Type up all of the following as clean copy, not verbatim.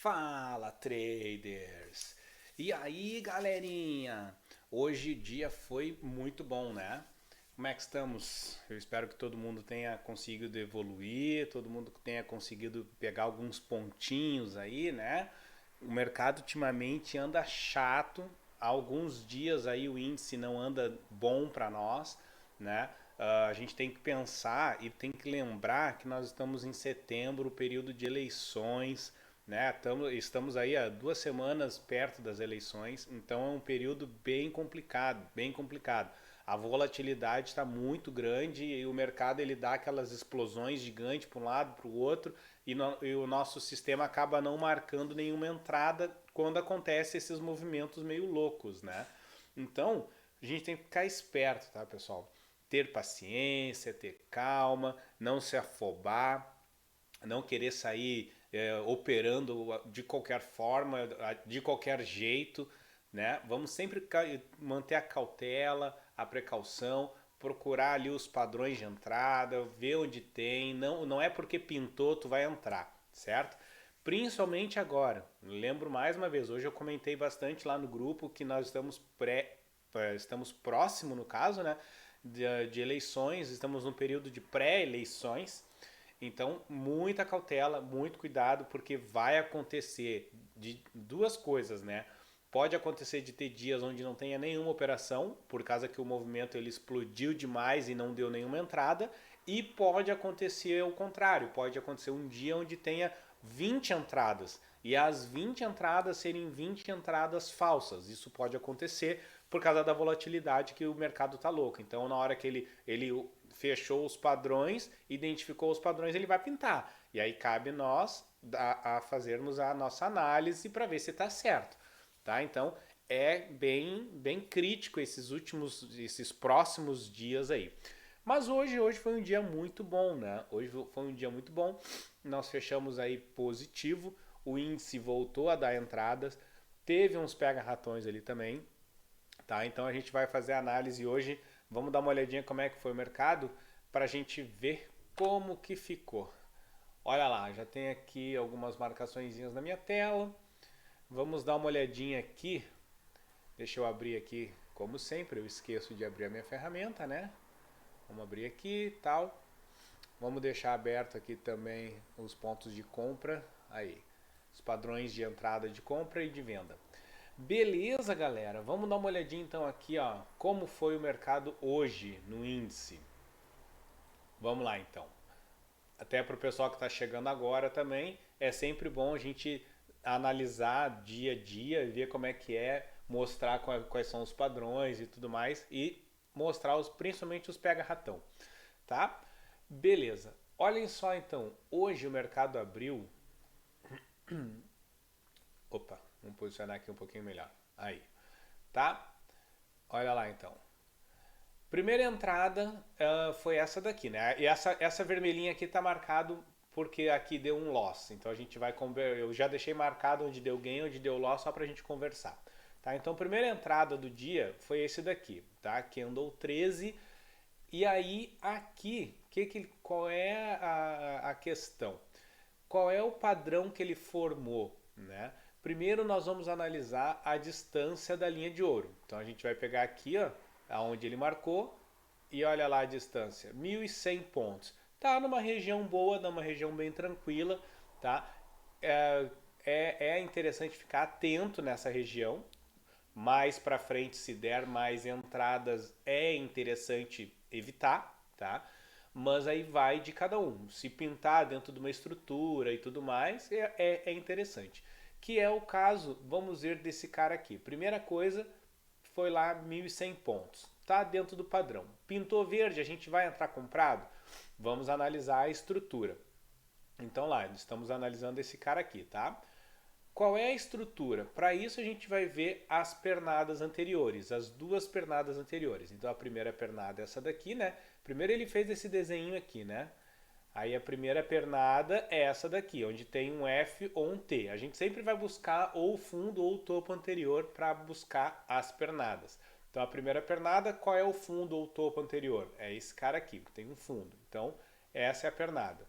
Fala, traders! E aí, galerinha? Hoje o dia foi muito bom, né? Como é que estamos? Eu espero que todo mundo tenha conseguido evoluir, todo mundo tenha conseguido pegar alguns pontinhos aí, né? O mercado ultimamente anda chato. Há alguns dias aí o índice não anda bom para nós, né? A gente tem que pensar e tem que lembrar que nós estamos em setembro, período de eleições, né? Estamos aí há 2 semanas perto das eleições, então é um período bem complicado, bem complicado. A volatilidade está muito grande e o mercado ele dá aquelas explosões gigantes para um lado, para o outro, e o nosso sistema acaba não marcando nenhuma entrada quando acontece esses movimentos meio loucos, né? Então, a gente tem que ficar esperto, tá, pessoal? Ter paciência, ter calma, não se afobar, não querer sair operando de qualquer forma, de qualquer jeito, né? Vamos sempre manter a cautela, a precaução, procurar ali os padrões de entrada, ver onde tem, não é porque pintou tu vai entrar, certo? Principalmente agora. Lembro mais uma vez, hoje eu comentei bastante lá no grupo que nós estamos próximo no caso, né, de eleições, estamos num período de pré-eleições. Então, muita cautela, muito cuidado, porque vai acontecer de duas coisas, né? Pode acontecer de ter dias onde não tenha nenhuma operação, por causa que o movimento ele explodiu demais e não deu nenhuma entrada, e pode acontecer o contrário, pode acontecer um dia onde tenha 20 entradas e as 20 entradas serem 20 entradas falsas. Isso pode acontecer por causa da volatilidade que o mercado está louco. Então, na hora que ele fechou os padrões, identificou os padrões, ele vai pintar. E aí cabe nós a fazermos a nossa análise para ver se está certo. Tá? Então, é bem crítico esses próximos dias aí. Mas hoje foi um dia muito bom, né? Hoje foi um dia muito bom. Nós fechamos aí positivo. O índice voltou a dar entradas. Teve uns pega-ratões ali também. Tá? Então a gente vai fazer a análise hoje. Vamos dar uma olhadinha como é que foi o mercado para a gente ver como que ficou. Olha lá, já tem aqui algumas marcaçõezinhas na minha tela. Vamos dar uma olhadinha aqui. Deixa eu abrir aqui, como sempre, eu esqueço de abrir a minha ferramenta, né? Vamos abrir aqui e tal. Vamos deixar aberto aqui também os pontos de compra. Aí, os padrões de entrada de compra e de venda. Beleza, galera. Vamos dar uma olhadinha então aqui, ó, como foi o mercado hoje no índice. Vamos lá então. Até para o pessoal que está chegando agora também, é sempre bom a gente analisar dia a dia, ver como é que é, mostrar quais são os padrões e tudo mais e mostrar principalmente os pega-ratão, tá? Beleza. Olhem só então, hoje o mercado abriu. Opa, vamos posicionar aqui um pouquinho melhor. Aí, tá? Olha lá então. Primeira entrada foi essa daqui, né? E essa vermelhinha aqui tá marcado porque aqui deu um loss. Então a gente vai eu já deixei marcado onde deu gain, onde deu loss só pra gente conversar. Tá? Então a primeira entrada do dia foi esse daqui, tá? Candle 13. E aí aqui, qual é a questão? Qual é o padrão que ele formou, né? Primeiro nós vamos analisar a distância da linha de ouro. Então a gente vai pegar aqui, ó, aonde ele marcou e olha lá a distância, 1.100 pontos. Tá numa região boa, numa região bem tranquila, tá? É, é interessante ficar atento nessa região. Mais para frente, se der mais entradas, é interessante evitar, tá? Mas aí vai de cada um. Se pintar dentro de uma estrutura e tudo mais, é interessante. Que é o caso, vamos ver desse cara aqui. Primeira coisa, foi lá 1.100 pontos. Tá dentro do padrão. Pintou verde, a gente vai entrar comprado? Vamos analisar a estrutura. Então lá, estamos analisando esse cara aqui, tá? Qual é a estrutura? Para isso a gente vai ver as pernadas anteriores, as duas pernadas anteriores. Então a primeira pernada é essa daqui, né? Primeiro ele fez esse desenho aqui, né? Aí a primeira pernada é essa daqui, onde tem um F ou um T. A gente sempre vai buscar ou o fundo ou o topo anterior para buscar as pernadas. Então a primeira pernada, qual é o fundo ou o topo anterior? É esse cara aqui, que tem um fundo. Então essa é a pernada.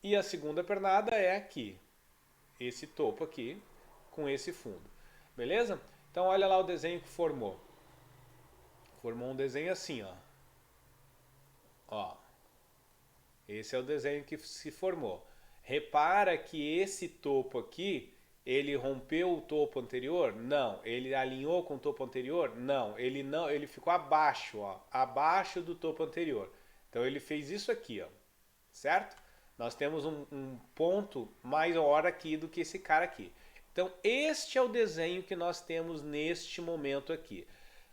E a segunda pernada é aqui. esse topo aqui com esse fundo. Beleza? Então olha lá o desenho que formou. Formou um desenho assim, ó. Ó. Esse é o desenho que se formou. Repara que esse topo aqui, ele rompeu o topo anterior? Não. Ele alinhou com o topo anterior? Não. Ele ficou abaixo, ó, abaixo do topo anterior. Então ele fez isso aqui, ó. Certo? Nós temos um ponto maior aqui do que esse cara aqui. Então este é o desenho que nós temos neste momento aqui.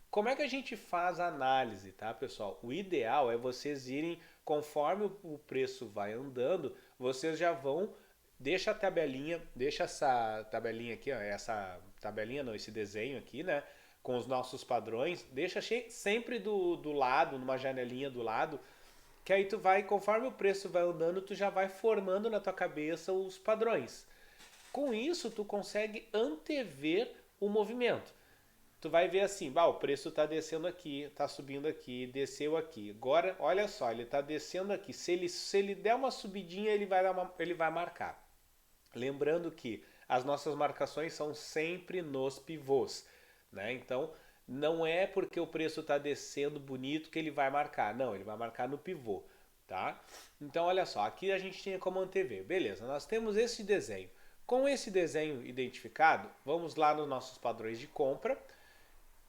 Como é que a gente faz a análise, tá, pessoal? O ideal é vocês irem, conforme o preço vai andando, vocês já vão, deixa a tabelinha, deixa essa tabelinha aqui, ó, essa tabelinha não, esse desenho aqui, né, com os nossos padrões, deixa sempre do lado, numa janelinha do lado, que aí tu vai, conforme o preço vai andando, tu já vai formando na tua cabeça os padrões. Com isso, tu consegue antever o movimento. Tu vai ver assim, o preço está descendo aqui, está subindo aqui, desceu aqui. Agora, olha só, ele está descendo aqui. Se ele der uma subidinha, ele vai marcar. Lembrando que as nossas marcações são sempre nos pivôs, né? Então, não é porque o preço está descendo bonito que ele vai marcar. Não, ele vai marcar no pivô, tá? Então, olha só, aqui a gente tinha como antever. Beleza, nós temos esse desenho. Com esse desenho identificado, vamos lá nos nossos padrões de compra.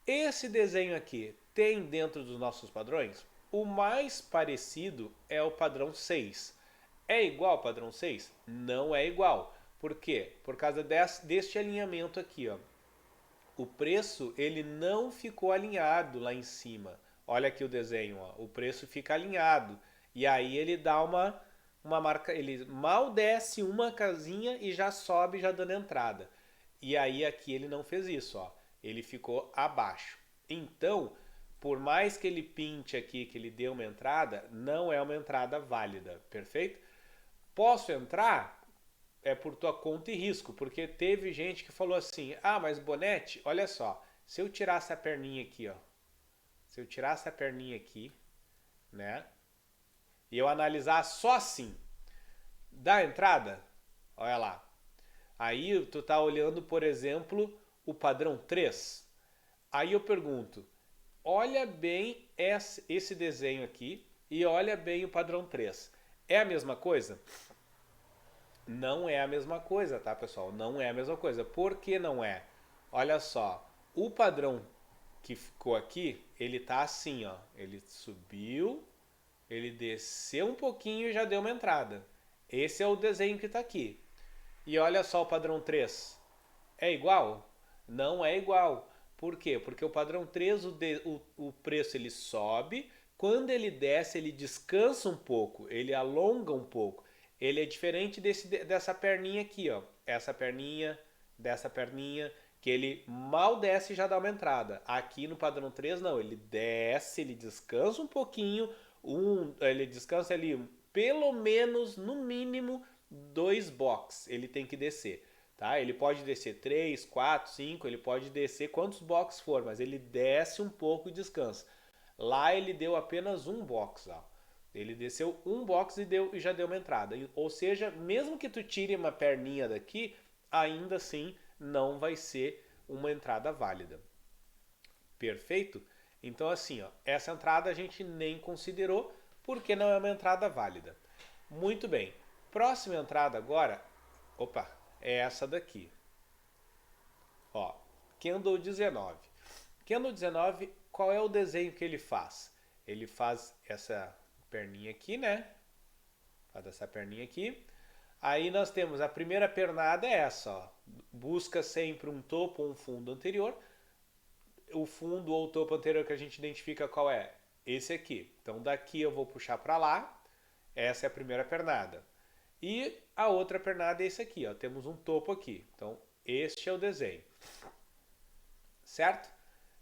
Esse desenho aqui tem dentro dos nossos padrões? O mais parecido é o padrão 6. É igual ao padrão 6? Não é igual. Por quê? Por causa deste alinhamento aqui, ó. O preço ele não ficou alinhado lá em cima. Olha aqui o desenho, ó. O preço fica alinhado. E aí ele dá uma marca, ele mal desce uma casinha e já sobe já dando entrada. E aí aqui ele não fez isso, ó. Ele ficou abaixo. Então, por mais que ele pinte aqui que ele deu uma entrada, não é uma entrada válida, perfeito? Posso entrar? É por tua conta e risco, porque teve gente que falou assim, mas Bonete, olha só, se eu tirasse a perninha aqui, ó, se eu tirasse a perninha aqui, né, e eu analisar só assim, dá entrada? Olha lá. Aí tu tá olhando, por exemplo, o padrão 3. Aí eu pergunto, olha bem esse desenho aqui e olha bem o padrão 3. É a mesma coisa? Não é a mesma coisa, tá, pessoal? Não é a mesma coisa. Por que não é? Olha só, o padrão que ficou aqui, ele tá assim, ó. Ele subiu, ele desceu um pouquinho e já deu uma entrada. Esse é o desenho que tá aqui. E olha só o padrão 3. É igual? Não é igual. Por quê? Porque o padrão 3, o preço ele sobe, quando ele desce, ele descansa um pouco, ele alonga um pouco. Ele é diferente dessa perninha aqui, ó. Essa perninha, dessa perninha, que ele mal desce e já dá uma entrada. Aqui no padrão 3, não. Ele desce, ele descansa um pouquinho, ele descansa ali pelo menos, no mínimo, 2 box. Ele tem que descer. Tá? Ele pode descer 3, 4, 5, ele pode descer quantos box for, mas ele desce um pouco e descansa. Lá ele deu apenas um box, ó. Ele desceu um box e já deu uma entrada. Ou seja, mesmo que tu tire uma perninha daqui, ainda assim não vai ser uma entrada válida. Perfeito? Então assim, ó, essa entrada a gente nem considerou porque não é uma entrada válida. Muito bem. Próxima entrada agora, é essa daqui. Ó, Candle 19. Candle 19, qual é o desenho que ele faz? Ele faz essa perninha aqui, né? Faz essa perninha aqui. Aí nós temos a primeira pernada é essa, ó. Busca sempre um topo ou um fundo anterior. O fundo ou o topo anterior que a gente identifica qual é? Esse aqui. Então daqui eu vou puxar para lá. Essa é a primeira pernada. E a outra pernada é esse aqui, ó. Temos um topo aqui. Então este é o desenho. Certo?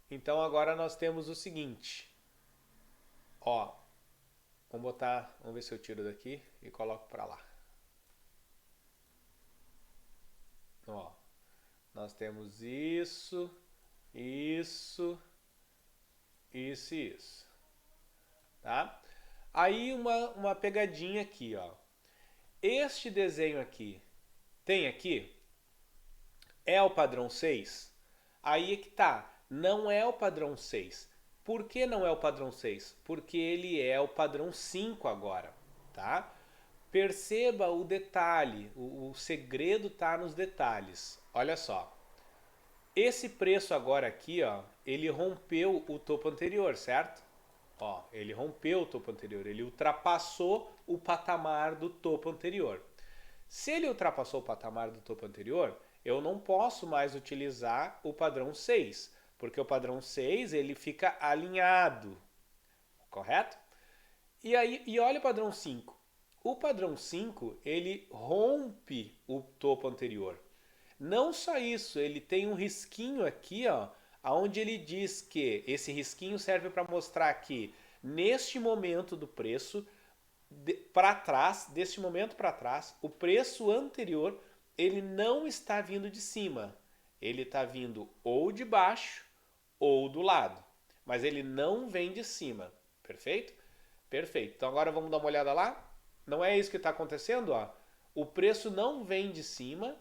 Então agora nós temos o seguinte. Ó, vamos ver se eu tiro daqui e coloco para lá. Ó, nós temos isso, isso, isso e isso. Tá? Aí uma pegadinha aqui, ó. Este desenho aqui, tem aqui? É o padrão 6? Aí é que tá, não é o padrão 6. Por que não é o padrão 6? Porque ele é o padrão 5 agora, tá? Perceba o detalhe, o segredo está nos detalhes. Olha só, esse preço agora aqui, ó, ele rompeu o topo anterior, certo? Ó, ele rompeu o topo anterior, ele ultrapassou o patamar do topo anterior. Se ele ultrapassou o patamar do topo anterior, eu não posso mais utilizar o padrão 6, porque o padrão 6 ele fica alinhado, correto? E aí, e olha o padrão 5. O padrão 5, ele rompe o topo anterior. Não só isso, ele tem um risquinho aqui, ó, onde ele diz que esse risquinho serve para mostrar que neste momento do preço para trás, deste momento para trás, o preço anterior ele não está vindo de cima, ele está vindo ou de baixo ou do lado, mas ele não vem de cima, perfeito? Perfeito. Então agora vamos dar uma olhada lá. Não é isso que está acontecendo, ó. O preço não vem de cima,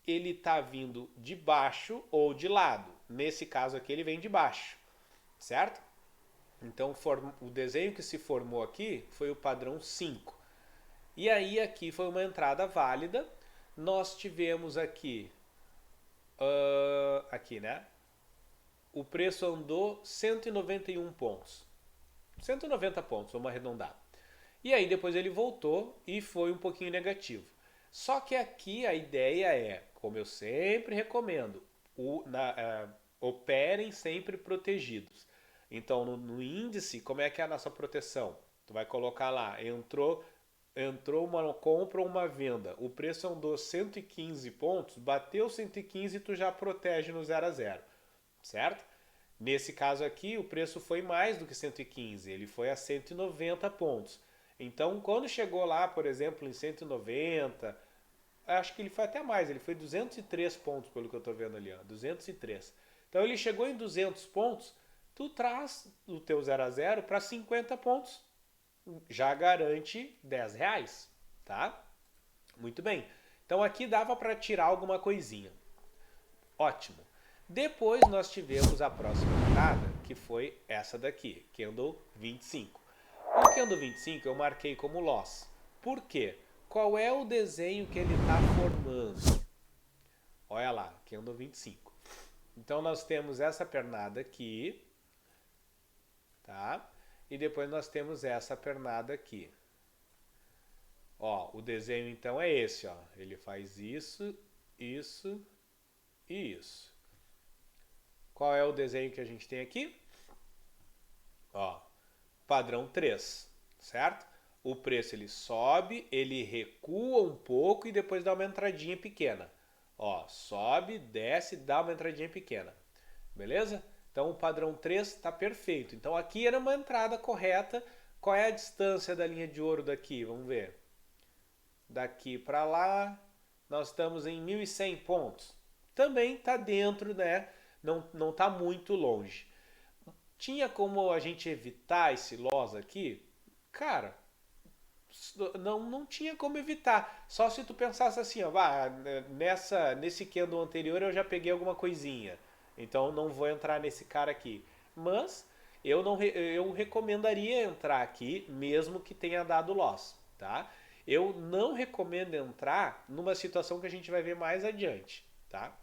ele está vindo de baixo ou de lado. Nesse caso aqui ele vem de baixo, certo? Então o desenho que se formou aqui foi o padrão 5. E aí aqui foi uma entrada válida. Nós tivemos aqui, aqui, né? O preço andou 191 pontos. 190 pontos, vamos arredondar. E aí depois ele voltou e foi um pouquinho negativo. Só que aqui a ideia é, como eu sempre recomendo, operem sempre protegidos. Então no índice, como é que é a nossa proteção? Tu vai colocar lá, entrou uma compra ou uma venda, o preço andou 115 pontos, bateu 115 e tu já protege no 0 a 0, certo? Nesse caso aqui, o preço foi mais do que 115, ele foi a 190 pontos. Então, quando chegou lá, por exemplo, em 190, acho que ele foi até mais, ele foi 203 pontos, pelo que eu estou vendo ali, ó, 203. Então, ele chegou em 200 pontos, tu traz o teu 0 a 0 para 50 pontos, já garante 10 reais, tá? Muito bem. Então, aqui dava para tirar alguma coisinha. Ótimo. Depois nós tivemos a próxima entrada, que foi essa daqui, Candle 25. O Candle 25 eu marquei como loss. Por quê? Qual é o desenho que ele está formando? Olha lá, Candle 25. Então nós temos essa pernada aqui, tá? E depois nós temos essa pernada aqui. Ó, o desenho então é esse, ó. Ele faz isso, isso e isso. Qual é o desenho que a gente tem aqui? Ó, padrão 3, certo? O preço ele sobe, ele recua um pouco e depois dá uma entradinha pequena. Ó, sobe, desce, dá uma entradinha pequena. Beleza? Então o padrão 3 está perfeito. Então aqui era uma entrada correta. Qual é a distância da linha de ouro daqui? Vamos ver. Daqui para lá, nós estamos em 1.100 pontos. Também está dentro, né? Não está muito longe. Tinha como a gente evitar esse loss aqui? Cara, não tinha como evitar. Só se tu pensasse assim, ó, nesse candle anterior eu já peguei alguma coisinha. Então não vou entrar nesse cara aqui. Mas eu recomendaria entrar aqui, mesmo que tenha dado loss, tá? Eu não recomendo entrar numa situação que a gente vai ver mais adiante, tá?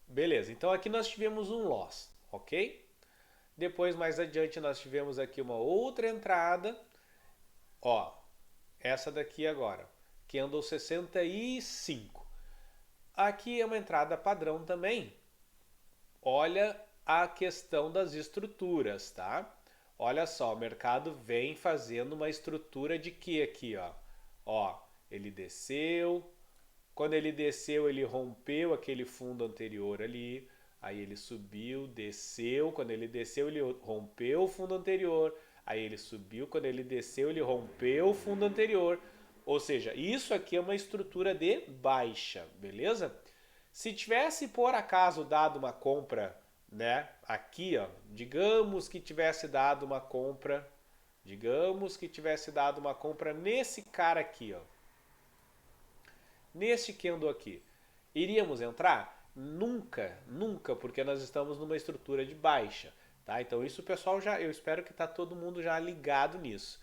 Beleza, então aqui nós tivemos um loss, ok? Depois, mais adiante, nós tivemos aqui uma outra entrada. Ó, essa daqui agora, que andou 65. Aqui é uma entrada padrão também. Olha a questão das estruturas, tá? Olha só, o mercado vem fazendo uma estrutura de que aqui, ó? Ó, ele desceu. Quando ele desceu, ele rompeu aquele fundo anterior ali. Aí ele subiu, desceu. Quando ele desceu, ele rompeu o fundo anterior. Aí ele subiu. Quando ele desceu, ele rompeu o fundo anterior. Ou seja, isso aqui é uma estrutura de baixa, beleza? Se tivesse por acaso dado uma compra, né, aqui, ó, digamos que tivesse dado uma compra nesse cara aqui, ó, nesse candle aqui, Iríamos entrar? Nunca, nunca, porque nós estamos numa estrutura de baixa, tá? Então isso, pessoal, eu espero que tá todo mundo já ligado nisso.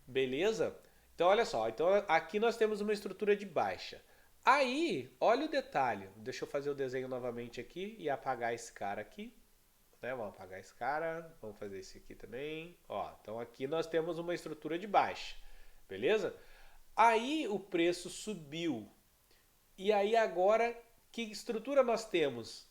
Beleza? Então olha só, então aqui nós temos uma estrutura de baixa. Aí, olha o detalhe. Deixa eu fazer o desenho novamente aqui e apagar esse cara aqui. Né? Vamos apagar esse cara, vamos fazer esse aqui também. Ó, então aqui nós temos uma estrutura de baixa, beleza? Aí o preço subiu. E aí agora, que estrutura nós temos?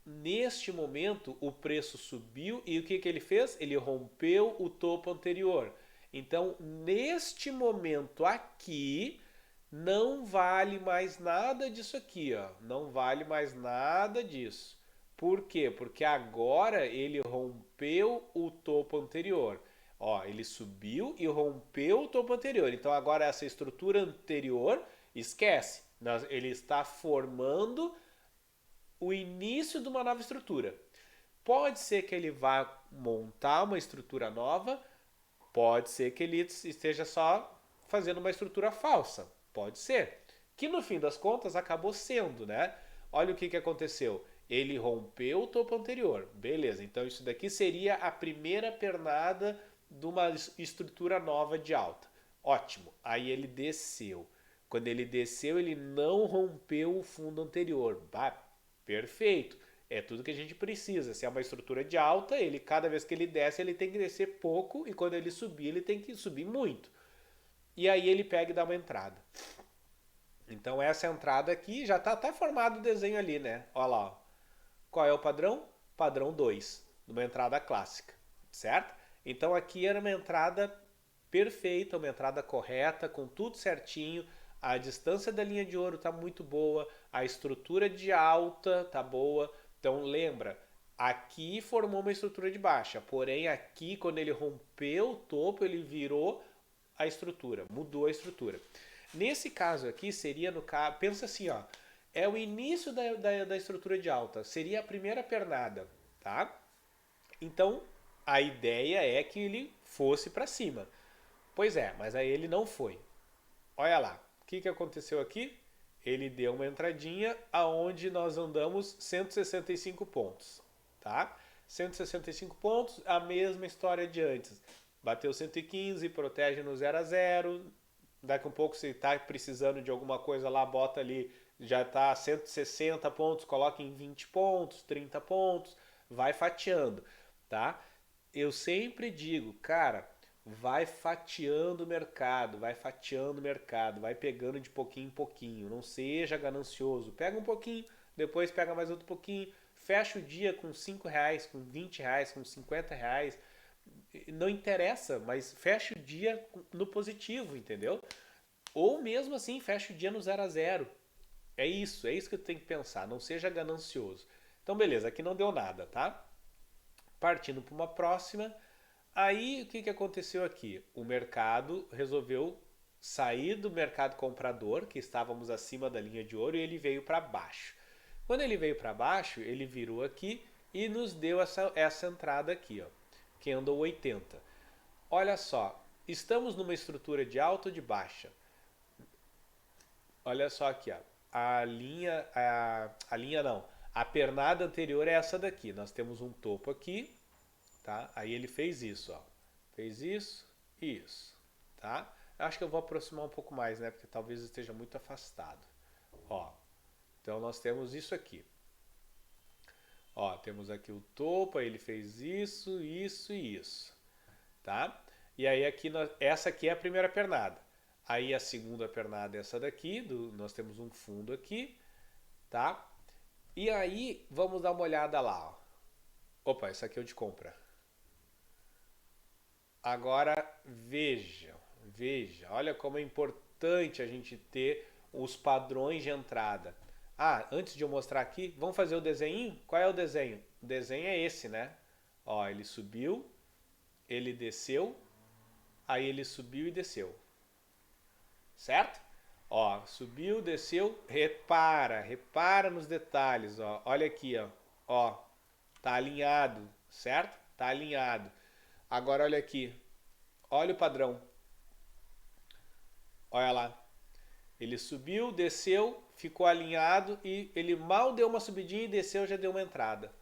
Neste momento, o preço subiu e o que ele fez? Ele rompeu o topo anterior. Então, neste momento aqui, não vale mais nada disso aqui, ó. Não vale mais nada disso. Por quê? Porque agora ele rompeu o topo anterior. Ó, ele subiu e rompeu o topo anterior. Então agora essa estrutura anterior, esquece. Ele está formando o início de uma nova estrutura. Pode ser que ele vá montar uma estrutura nova, pode ser que ele esteja só fazendo uma estrutura falsa, pode ser. Que no fim das contas acabou sendo, né? Olha o que aconteceu. Ele rompeu o topo anterior, beleza. Então isso daqui seria a primeira pernada de uma estrutura nova de alta. Ótimo. Aí ele desceu. Quando ele desceu, ele não rompeu o fundo anterior. Bah, perfeito. É tudo que a gente precisa. Se é uma estrutura de alta, ele cada vez que ele desce, ele tem que descer pouco e quando ele subir, ele tem que subir muito. E aí ele pega e dá uma entrada. Então essa entrada aqui já está até formado o desenho ali, né? Olha lá. Ó. Qual é o padrão? Padrão 2, numa entrada clássica, certo? Então aqui era uma entrada perfeita, uma entrada correta, com tudo certinho. A distância da linha de ouro está muito boa, a estrutura de alta está boa. Então lembra, aqui formou uma estrutura de baixa, porém aqui quando ele rompeu o topo, ele virou a estrutura, mudou a estrutura. Nesse caso aqui seria no caso, pensa assim, ó, é o início da estrutura de alta, seria a primeira pernada, tá? Então a ideia é que ele fosse para cima. Pois é, mas aí ele não foi. Olha lá, o que aconteceu aqui? Ele deu uma entradinha aonde nós andamos 165 pontos, tá? 165 pontos, a mesma história de antes. Bateu 115, protege no 0 a 0. Daqui um pouco, se está precisando de alguma coisa lá, bota ali, já está 160 pontos, coloca em 20 pontos, 30 pontos, vai fatiando, tá? Eu sempre digo, cara, vai fatiando o mercado, vai fatiando o mercado, vai pegando de pouquinho em pouquinho, não seja ganancioso, pega um pouquinho, depois pega mais outro pouquinho, fecha o dia com 5 reais, com 20 reais, com 50 reais, não interessa, mas fecha o dia no positivo, entendeu? Ou mesmo assim, fecha o dia no 0 a 0. É isso que tu tem que pensar, não seja ganancioso. Então beleza, aqui não deu nada, tá? Partindo para uma próxima, aí o que aconteceu aqui? O mercado resolveu sair do mercado comprador, que estávamos acima da linha de ouro, e ele veio para baixo. Quando ele veio para baixo, ele virou aqui e nos deu essa entrada aqui, ó, que andou 80. Olha só, estamos numa estrutura de alta ou de baixa? Olha só aqui, ó. A linha não. A pernada anterior é essa daqui. Nós temos um topo aqui, tá? Aí ele fez isso, ó. Fez isso e isso, tá? Acho que eu vou aproximar um pouco mais, né? Porque talvez esteja muito afastado. Ó. Então nós temos isso aqui. Ó, temos aqui o topo, aí ele fez isso, isso e isso, tá? E aí aqui essa aqui é a primeira pernada. Aí a segunda pernada é essa daqui, nós temos um fundo aqui, tá? E aí vamos dar uma olhada lá, ó. Opa, essa aqui é o de compra. Agora veja, olha como é importante a gente ter os padrões de entrada. Ah, antes de eu mostrar aqui, vamos fazer o desenho? Qual é o desenho? O desenho é esse, né? Ó, ele subiu, ele desceu, aí ele subiu e desceu. Certo? Ó, subiu, desceu, repara nos detalhes, ó. Olha aqui, ó, tá alinhado, certo? Tá alinhado. Agora olha aqui, olha o padrão. Olha lá. Ele subiu, desceu, ficou alinhado e ele mal deu uma subidinha e desceu, já deu uma entrada.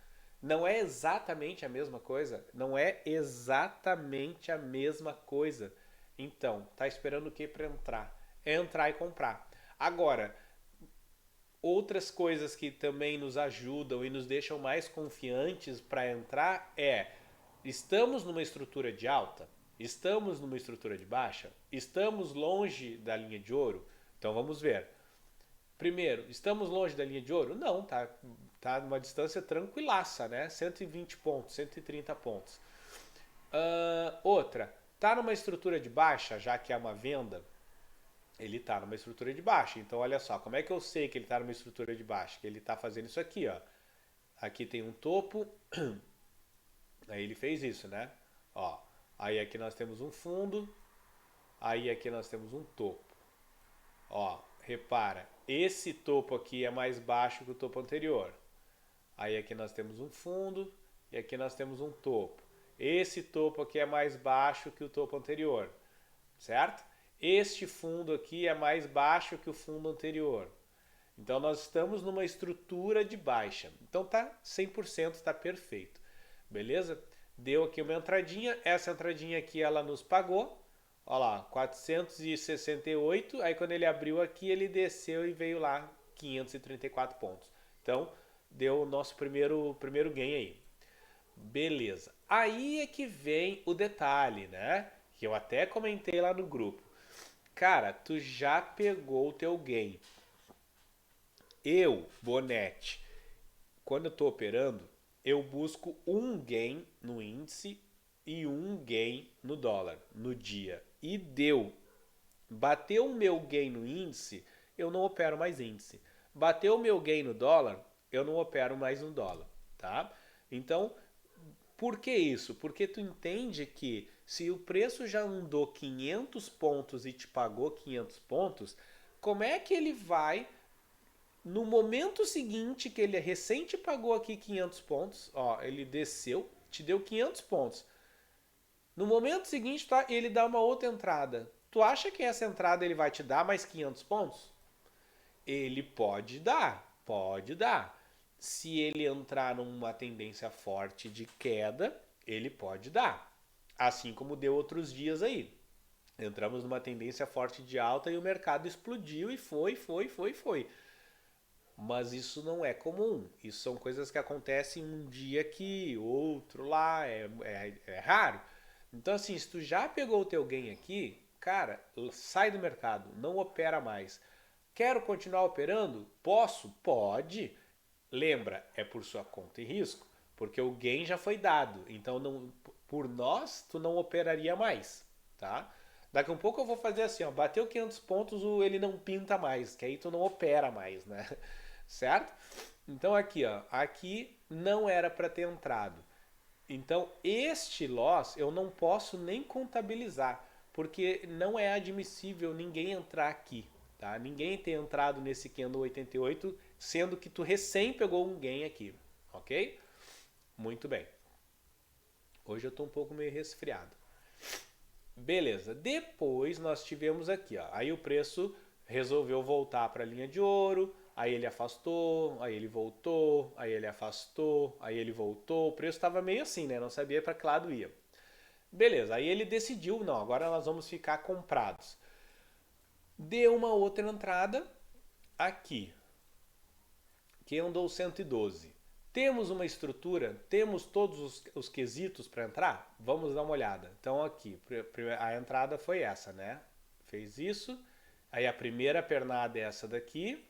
Não é exatamente a mesma coisa? Não é exatamente a mesma coisa. Então, tá esperando o que para entrar? É entrar e comprar. Agora, outras coisas que também nos ajudam e nos deixam mais confiantes para entrar estamos numa estrutura de alta? Estamos numa estrutura de baixa? Estamos longe da linha de ouro? Então vamos ver. Primeiro, estamos longe da linha de ouro? Não, tá numa distância tranquilaça, né? 120 pontos, 130 pontos. Outra, tá numa estrutura de baixa, já que é uma venda? Ele está numa estrutura de baixa. Então, olha só, como é que eu sei que ele está numa estrutura de baixa? Que ele está fazendo isso aqui, ó. Aqui tem um topo, aí ele fez isso, né? Ó, aí aqui nós temos um fundo, aí aqui nós temos um topo. Ó, repara, esse topo aqui é mais baixo que o topo anterior. Aí aqui nós temos um fundo e aqui nós temos um topo. Esse topo aqui é mais baixo que o topo anterior, certo? Este fundo aqui é mais baixo que o fundo anterior. Então nós estamos numa estrutura de baixa. Então tá 100%, tá perfeito. Beleza? Deu aqui uma entradinha, essa entradinha aqui ela nos pagou. Olha lá, 468, aí quando ele abriu aqui ele desceu e veio lá 534 pontos. Então deu o nosso primeiro gain aí. Beleza. Aí é que vem o detalhe, né? Que eu até comentei lá no grupo. Cara, tu já pegou o teu gain. Eu, Bonete, quando eu estou operando, eu busco um gain no índice e um gain no dólar no dia. E deu. Bateu o meu gain no índice, eu não opero mais índice. Bateu o meu gain no dólar, eu não opero mais no dólar, tá? Então, por que isso? Porque tu entende que se o preço já andou 500 pontos e te pagou 500 pontos, como é que ele vai, no momento seguinte que ele recém te pagou aqui 500 pontos, ó, ele desceu, te deu 500 pontos. No momento seguinte, tá, ele dá uma outra entrada. Tu acha que essa entrada ele vai te dar mais 500 pontos? Ele pode dar, pode dar. Se ele entrar numa tendência forte de queda, ele pode dar. Assim como deu outros dias aí. Entramos numa tendência forte de alta e o mercado explodiu e foi. Mas isso não é comum. Isso são coisas que acontecem um dia aqui, outro lá, é raro. Então assim, se tu já pegou o teu gain aqui, cara, sai do mercado, não opera mais. Quero continuar operando? Posso? Pode. Lembra, é por sua conta e risco, porque o gain já foi dado. Então, não, por nós, tu não operaria mais, tá? Daqui a um pouco eu vou fazer assim, ó, bateu 500 pontos, ele não pinta mais, que aí tu não opera mais, né? Certo? Então aqui, ó, aqui não era para ter entrado. Então, este loss eu não posso nem contabilizar, porque não é admissível ninguém entrar aqui, tá? Ninguém ter entrado nesse candle 88, sendo que tu recém pegou um gain aqui, ok? Muito bem. Hoje eu estou um pouco meio resfriado. Beleza, depois nós tivemos aqui, ó, aí o preço resolveu voltar para a linha de ouro, aí ele afastou, aí ele voltou, aí ele afastou, aí ele voltou, o preço estava meio assim, né? Não sabia para que lado ia. Beleza, aí ele decidiu, não, agora nós vamos ficar comprados. Deu uma outra entrada aqui, que andou 112. Temos uma estrutura, temos todos os quesitos para entrar? Vamos dar uma olhada. Então aqui, a entrada foi essa, né? Fez isso, aí a primeira pernada é essa daqui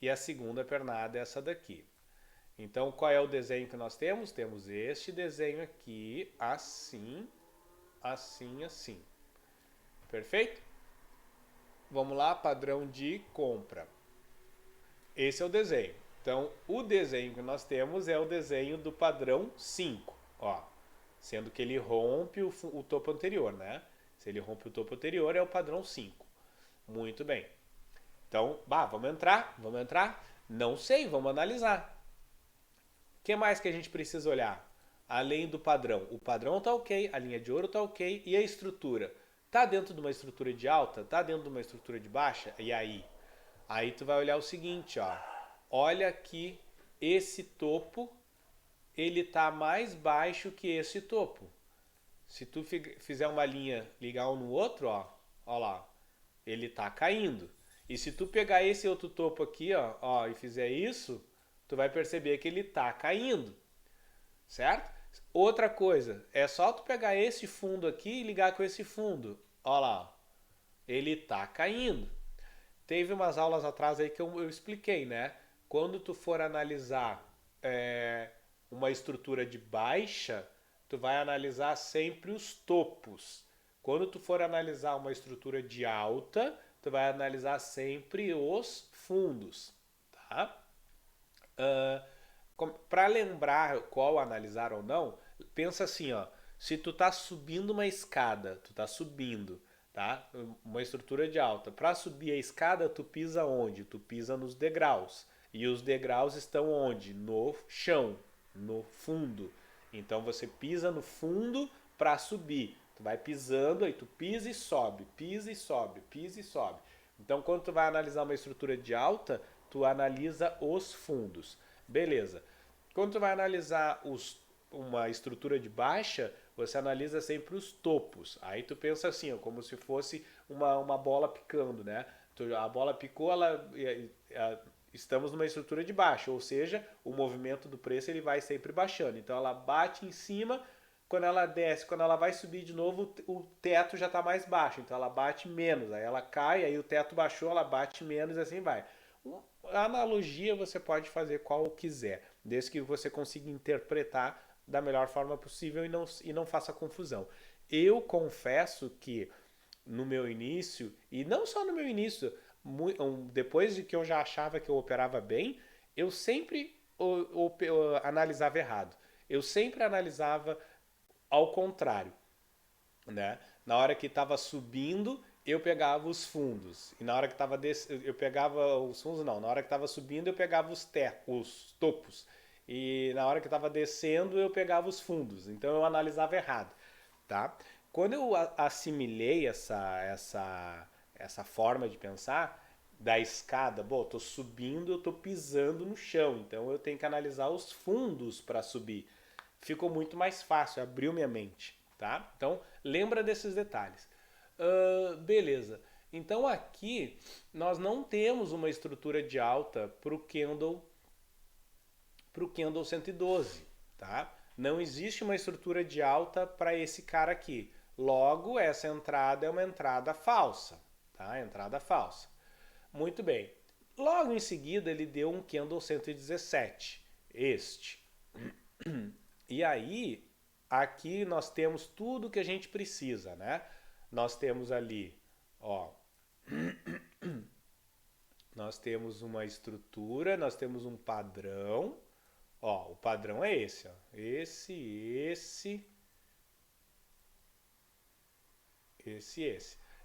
e a segunda pernada é essa daqui. Então qual é o desenho que nós temos? Temos este desenho aqui, assim, assim, assim. Perfeito? Vamos lá, padrão de compra. Esse é o desenho. Então, o desenho que nós temos é o desenho do padrão 5, ó, sendo que ele rompe o topo anterior, né? Se ele rompe o topo anterior, é o padrão 5. Muito bem. Então, vamos entrar? Vamos entrar? Não sei, vamos analisar. O que mais que a gente precisa olhar? Além do padrão. O padrão está ok, a linha de ouro está ok, e a estrutura? Tá dentro de uma estrutura de alta? Tá dentro de uma estrutura de baixa? E aí? Aí tu vai olhar o seguinte, ó. Olha que esse topo, ele tá mais baixo que esse topo. Se tu fizer uma linha, ligar um no outro, ó lá, ele tá caindo. E se tu pegar esse outro topo aqui, ó, e fizer isso, tu vai perceber que ele tá caindo, certo? Outra coisa, é só tu pegar esse fundo aqui e ligar com esse fundo, ó lá, ele tá caindo. Teve umas aulas atrás aí que eu expliquei, né? Quando tu for analisar uma estrutura de baixa, tu vai analisar sempre os topos. Quando tu for analisar uma estrutura de alta, tu vai analisar sempre os fundos, tá? Para lembrar qual analisar ou não, pensa assim, ó, se tu tá subindo uma escada, tu tá subindo, tá? Uma estrutura de alta. Para subir a escada, tu pisa onde? Tu pisa nos degraus. E os degraus estão onde? No chão, no fundo. Então você pisa no fundo para subir. Tu vai pisando, aí tu pisa e sobe, pisa e sobe, pisa e sobe. Então quando tu vai analisar uma estrutura de alta, tu analisa os fundos. Beleza. Quando tu vai analisar uma estrutura de baixa, você analisa sempre os topos. Aí tu pensa assim, ó, como se fosse uma bola picando, né? A bola picou, estamos numa estrutura de baixa, ou seja, o movimento do preço ele vai sempre baixando. Então ela bate em cima, quando ela desce, quando ela vai subir de novo, o teto já está mais baixo, então ela bate menos. Aí ela cai, aí o teto baixou, ela bate menos e assim vai. A analogia você pode fazer qual quiser, desde que você consiga interpretar da melhor forma possível e não faça confusão. Eu confesso que no meu início, e não só no meu início, depois de que eu já achava que eu operava bem, eu sempre analisava errado. Eu sempre analisava ao contrário, né? Na hora que estava subindo, eu pegava os fundos. E na hora que estava eu pegava os fundos não, na hora que estava subindo eu pegava os topos. E na hora que estava descendo eu pegava os fundos. Então eu analisava errado, tá? Quando eu assimilei essa forma de pensar da escada, bom, eu tô subindo, eu tô pisando no chão, então eu tenho que analisar os fundos para subir. Ficou muito mais fácil, abriu minha mente, tá? Então lembra desses detalhes. Beleza. Então aqui nós não temos uma estrutura de alta para o candle 112, tá? Não existe uma estrutura de alta para esse cara aqui. Logo, essa entrada é uma entrada falsa, tá? Entrada falsa. Muito bem. Logo em seguida ele deu um candle 117, este. E aí, aqui nós temos tudo que a gente precisa, né? Nós temos ali, ó, nós temos uma estrutura, nós temos um padrão, ó, o padrão é esse, ó, esse.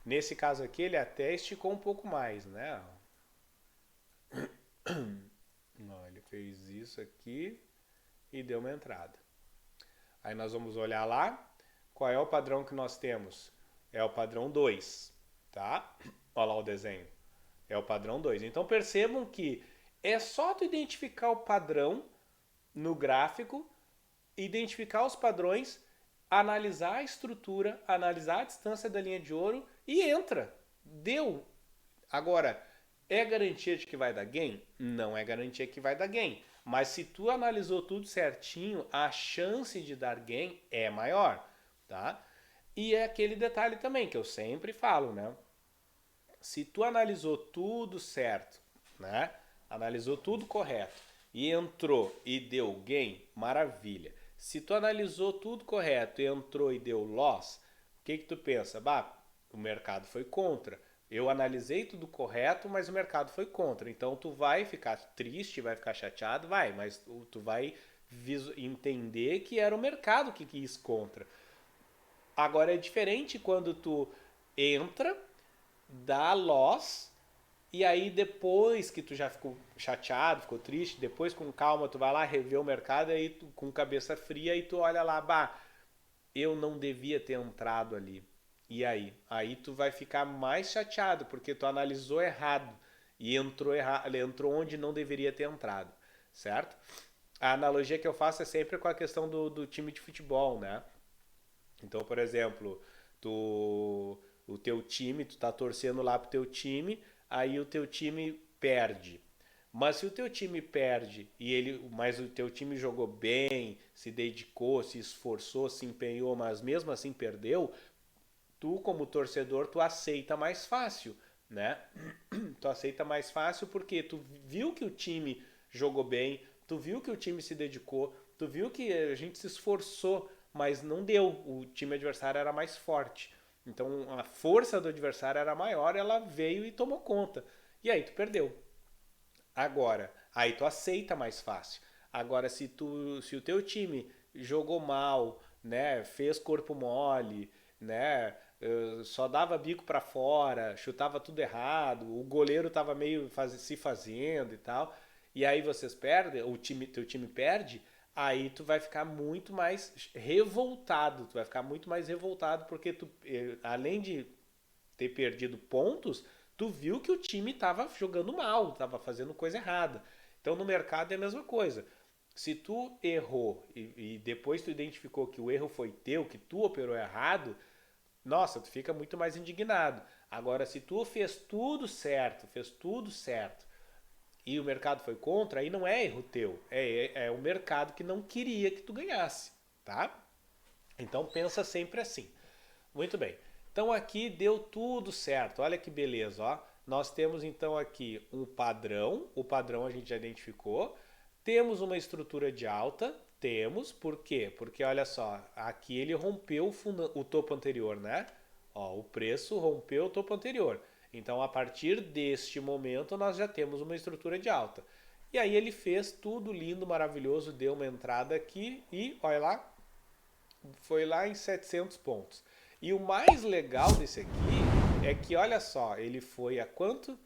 Nesse caso aqui ele até esticou um pouco mais, né? Ó, ele fez isso aqui e deu uma entrada. Aí nós vamos olhar lá, qual é o padrão que nós temos? É o padrão 2, tá? Olha lá o desenho. É o padrão 2. Então percebam que é só tu identificar o padrão no gráfico, identificar os padrões, analisar a estrutura, analisar a distância da linha de ouro e entra. Deu. Agora, é garantia de que vai dar gain? Não é garantia que vai dar gain. Mas se tu analisou tudo certinho, a chance de dar gain é maior, tá? E é aquele detalhe também que eu sempre falo, né? Se tu analisou tudo certo, né? Analisou tudo correto e entrou e deu gain, maravilha. Se tu analisou tudo correto e entrou e deu loss, o que tu pensa? Bah, o mercado foi contra. Eu analisei tudo correto, mas o mercado foi contra. Então tu vai ficar triste, vai ficar chateado, vai, mas tu vai entender que era o mercado que quis contra. Agora é diferente quando tu entra, dá loss, e aí depois que tu já ficou chateado, ficou triste, depois com calma tu vai lá rever o mercado, aí tu, com cabeça fria e tu olha lá, bah, eu não devia ter entrado ali. E aí? Aí tu vai ficar mais chateado, porque tu analisou errado e entrou onde não deveria ter entrado, certo? A analogia que eu faço é sempre com a questão do time de futebol, né? Então, por exemplo, o teu time, tu tá torcendo lá pro teu time, aí o teu time perde. Mas se o teu time perde mas o teu time jogou bem, se dedicou, se esforçou, se empenhou, mas mesmo assim perdeu, tu como torcedor tu aceita mais fácil, né? Tu aceita mais fácil porque tu viu que o time jogou bem, tu viu que o time se dedicou, tu viu que a gente se esforçou, mas não deu. O time adversário era mais forte. Então a força do adversário era maior, ela veio e tomou conta. E aí tu perdeu. Agora, aí tu aceita mais fácil. Agora, se o teu time jogou mal, né, fez corpo mole, né, só dava bico para fora, chutava tudo errado, o goleiro tava meio se fazendo e tal, e aí vocês perdem, teu time perde, aí tu vai ficar muito mais revoltado, tu vai ficar muito mais revoltado porque além de ter perdido pontos, tu viu que o time estava jogando mal, estava fazendo coisa errada. Então no mercado é a mesma coisa. Se tu errou e depois tu identificou que o erro foi teu, que tu operou errado, nossa, tu fica muito mais indignado. Agora, se tu fez tudo certo, e o mercado foi contra, aí não é erro teu, é o mercado que não queria que tu ganhasse, tá? Então pensa sempre assim. Muito bem. Então aqui deu tudo certo. Olha que beleza, ó. Nós temos então aqui um padrão. O padrão a gente já identificou. Temos uma estrutura de alta. Temos. Por quê? Porque olha só, aqui ele rompeu o topo anterior, né? Ó, o preço rompeu o topo anterior. Então a partir deste momento nós já temos uma estrutura de alta. E aí ele fez tudo lindo, maravilhoso, deu uma entrada aqui e olha lá, foi lá em 700 pontos. E o mais legal desse aqui é que, olha só, ele foi a quanto?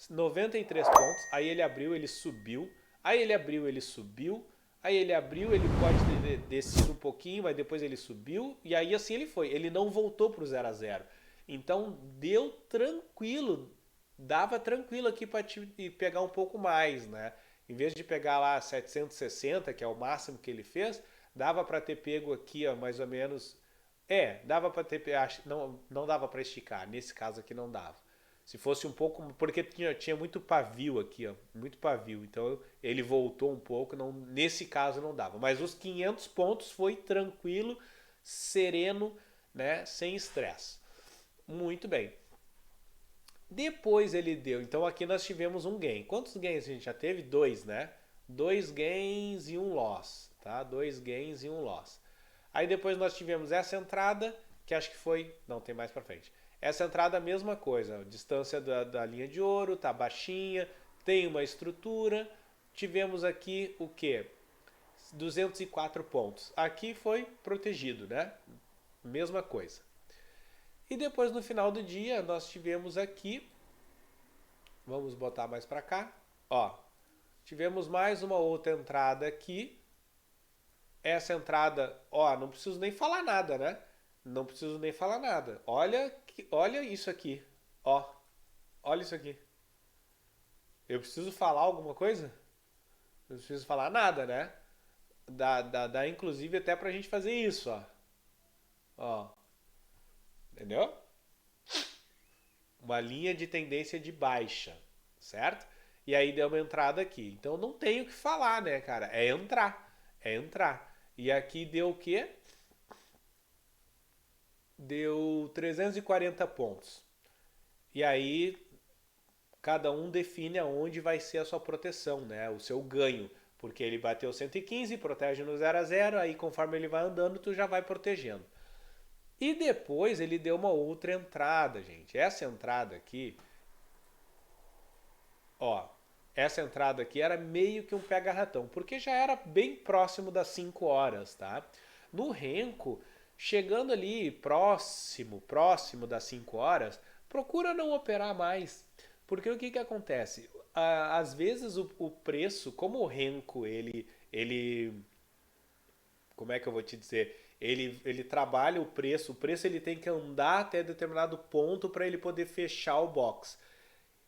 93 pontos, aí ele abriu, ele subiu, aí ele abriu, ele subiu, aí ele abriu, ele pode ter descido um pouquinho, mas depois ele subiu, e aí assim ele foi. Ele não voltou para o 0 a 0. Então deu tranquilo, dava tranquilo aqui para pegar um pouco mais, né? Em vez de pegar lá 760, que é o máximo que ele fez, dava para ter pego aqui, ó, mais ou menos. Dava para ter. Não dava para esticar. Nesse caso aqui não dava. Se fosse um pouco. Porque tinha muito pavio aqui, ó. Muito pavio. Então ele voltou um pouco. Não, nesse caso não dava. Mas os 500 pontos foi tranquilo, sereno, né? Sem estresse. Muito bem. Depois ele deu. Então aqui nós tivemos um gain. Quantos gains a gente já teve? Dois, né? Dois gains e um loss. Tá? Dois gains e um loss. Aí depois nós tivemos essa entrada, que acho que foi. Não, tem mais pra frente. Essa entrada, a mesma coisa. A distância da linha de ouro, tá baixinha, tem uma estrutura. Tivemos aqui o quê? 204 pontos. Aqui foi protegido, né? Mesma coisa. E depois no final do dia nós tivemos aqui. Vamos botar mais pra cá. Ó, tivemos mais uma outra entrada aqui. Essa entrada, ó, não preciso nem falar nada, né? Não preciso nem falar nada. Olha isso aqui, ó. Olha isso aqui. Eu preciso falar alguma coisa? Não preciso falar nada, né? Dá inclusive até pra gente fazer isso, ó. Ó. Entendeu? Uma linha de tendência de baixa, certo? E aí deu uma entrada aqui. Então não tenho o que falar, né, cara? É entrar. É entrar. E aqui deu o quê? Deu 340 pontos. E aí cada um define aonde vai ser a sua proteção, né? O seu ganho. Porque ele bateu 115, protege no 0 a 0, aí conforme ele vai andando, tu já vai protegendo. E depois ele deu uma outra entrada, gente. Essa entrada aqui, ó, essa entrada aqui era meio que um pega-ratão, porque já era bem próximo das 5 horas, tá? No Renko, chegando ali próximo das 5 horas, procura não operar mais. Porque o que que acontece? Às vezes o preço, como o Renko, ele, como é que eu vou te dizer? Ele trabalha o preço ele tem que andar até determinado ponto para ele poder fechar o box.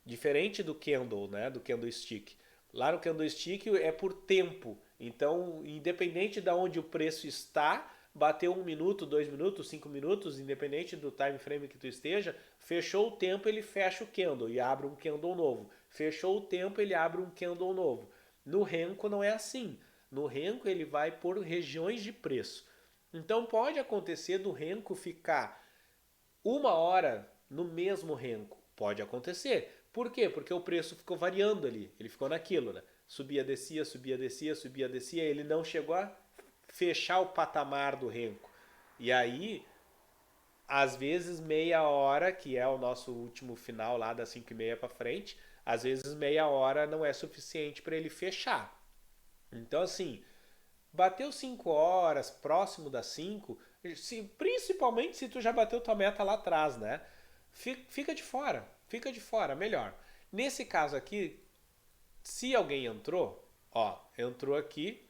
Diferente do candle, né? Do candlestick. Lá no candlestick é por tempo. Então, independente de onde o preço está, bateu 1 minuto, 2 minutos, 5 minutos, independente do time frame que tu esteja, fechou o tempo, ele fecha o candle e abre um candle novo. Fechou o tempo, ele abre um candle novo. No Renko não é assim. No Renko ele vai por regiões de preço. Então pode acontecer do Renko ficar 1 hora no mesmo Renko. Pode acontecer. Por quê? Porque o preço ficou variando ali. Ele ficou naquilo, né? Subia, descia, subia, descia, subia, descia. Ele não chegou a fechar o patamar do Renko. E aí, às vezes meia hora, que é o nosso último final lá das 5h30 para frente, às vezes meia hora não é suficiente para ele fechar. Então assim, bateu 5 horas, próximo das 5, principalmente se tu já bateu tua meta lá atrás, né? Fica de fora, melhor. Nesse caso aqui, se alguém entrou, ó, entrou aqui,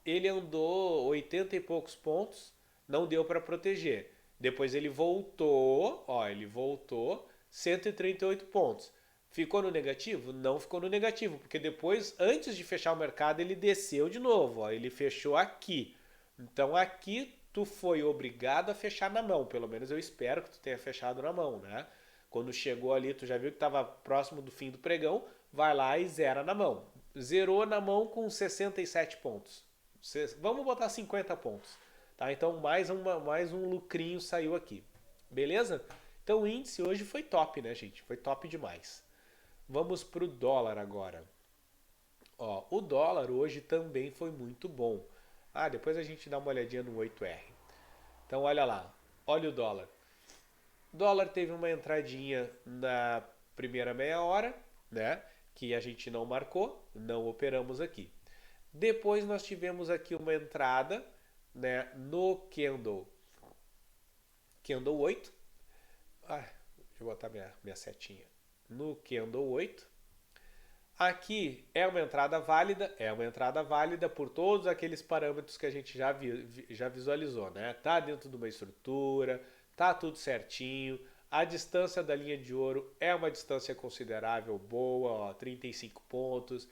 ele andou 80 e poucos pontos, não deu para proteger. Depois ele voltou, ó, ele voltou 138 pontos. Ficou no negativo? Não ficou no negativo, porque depois, antes de fechar o mercado, ele desceu de novo, ó, ele fechou aqui. Então aqui tu foi obrigado a fechar na mão, pelo menos eu espero que tu tenha fechado na mão, né? Quando chegou ali, tu já viu que estava próximo do fim do pregão, vai lá e zera na mão. Zerou na mão com 67 pontos. Vamos botar 50 pontos. Tá? Então mais um lucrinho saiu aqui. Beleza? Então o índice hoje foi top, né, gente? Foi top demais. Vamos para o dólar agora. Ó, o dólar hoje também foi muito bom. Ah, depois a gente dá uma olhadinha no 8R. Então olha lá, olha o dólar. O dólar teve uma entradinha na primeira meia hora, né? Que a gente não marcou, não operamos aqui. Depois nós tivemos aqui uma entrada, né, no candle 8. Deixa eu botar minha setinha. No candle 8. Aqui é uma entrada válida? É uma entrada válida por todos aqueles parâmetros que a gente já visualizou, né? Tá dentro de uma estrutura, tá tudo certinho. A distância da linha de ouro é uma distância considerável, boa, ó, 35 pontos.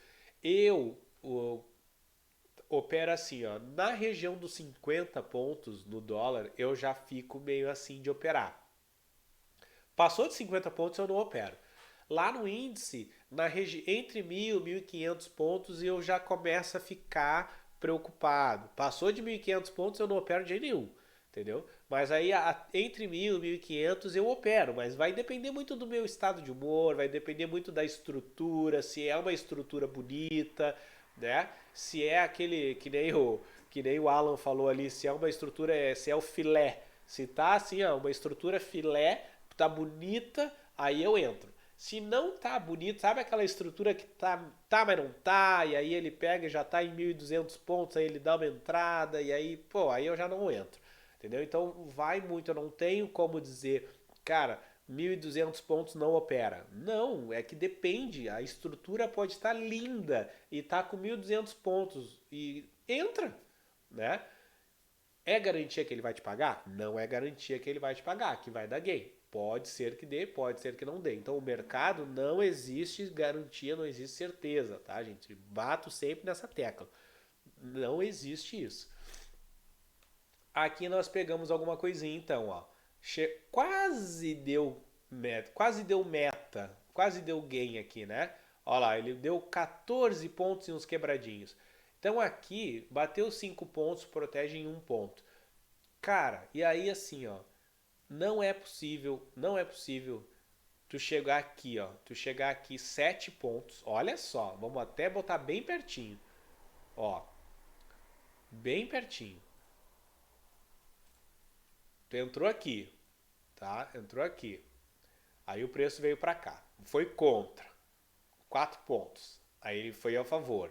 Opera assim, ó, na região dos 50 pontos no dólar, eu já fico meio assim de operar. Passou de 50 pontos, eu não opero. Lá no índice, entre 1.000 e 1.500 pontos, eu já começo a ficar preocupado. Passou de 1.500 pontos, eu não opero de jeito nenhum, entendeu? Mas aí, entre 1.000 e 1.500 eu opero, mas vai depender muito do meu estado de humor, vai depender muito da estrutura, se é uma estrutura bonita, né? Se é aquele, que nem o Alan falou ali, se é uma estrutura, se é o filé. Se tá assim, ó, uma estrutura filé, tá bonita, aí eu entro. Se não tá bonito, sabe aquela estrutura que tá, mas não tá, e aí ele pega e já tá em 1.200 pontos, aí ele dá uma entrada, e aí, pô, aí eu já não entro. Entendeu? Então vai muito, eu não tenho como dizer, cara, 1.200 pontos não opera. Não, é que depende, a estrutura pode estar linda e tá com 1.200 pontos e entra, né? É garantia que ele vai te pagar? Não é garantia que ele vai te pagar, que vai dar gain. Pode ser que dê, pode ser que não dê. Então o mercado não existe garantia, não existe certeza, tá, gente? Bato sempre nessa tecla. Não existe isso. Aqui nós pegamos alguma coisinha então, ó. Quase deu meta, quase deu gain aqui, né? Olha lá, ele deu 14 pontos e uns quebradinhos. Então aqui, bateu 5 pontos, protege em 1 ponto. Cara, e aí assim, ó, não é possível tu chegar aqui, ó, 7 pontos. Olha só, vamos até botar bem pertinho. Ó, bem pertinho. Tu entrou aqui, tá? Entrou aqui. Aí o preço veio para cá. Foi contra. 4 pontos. Aí ele foi a favor.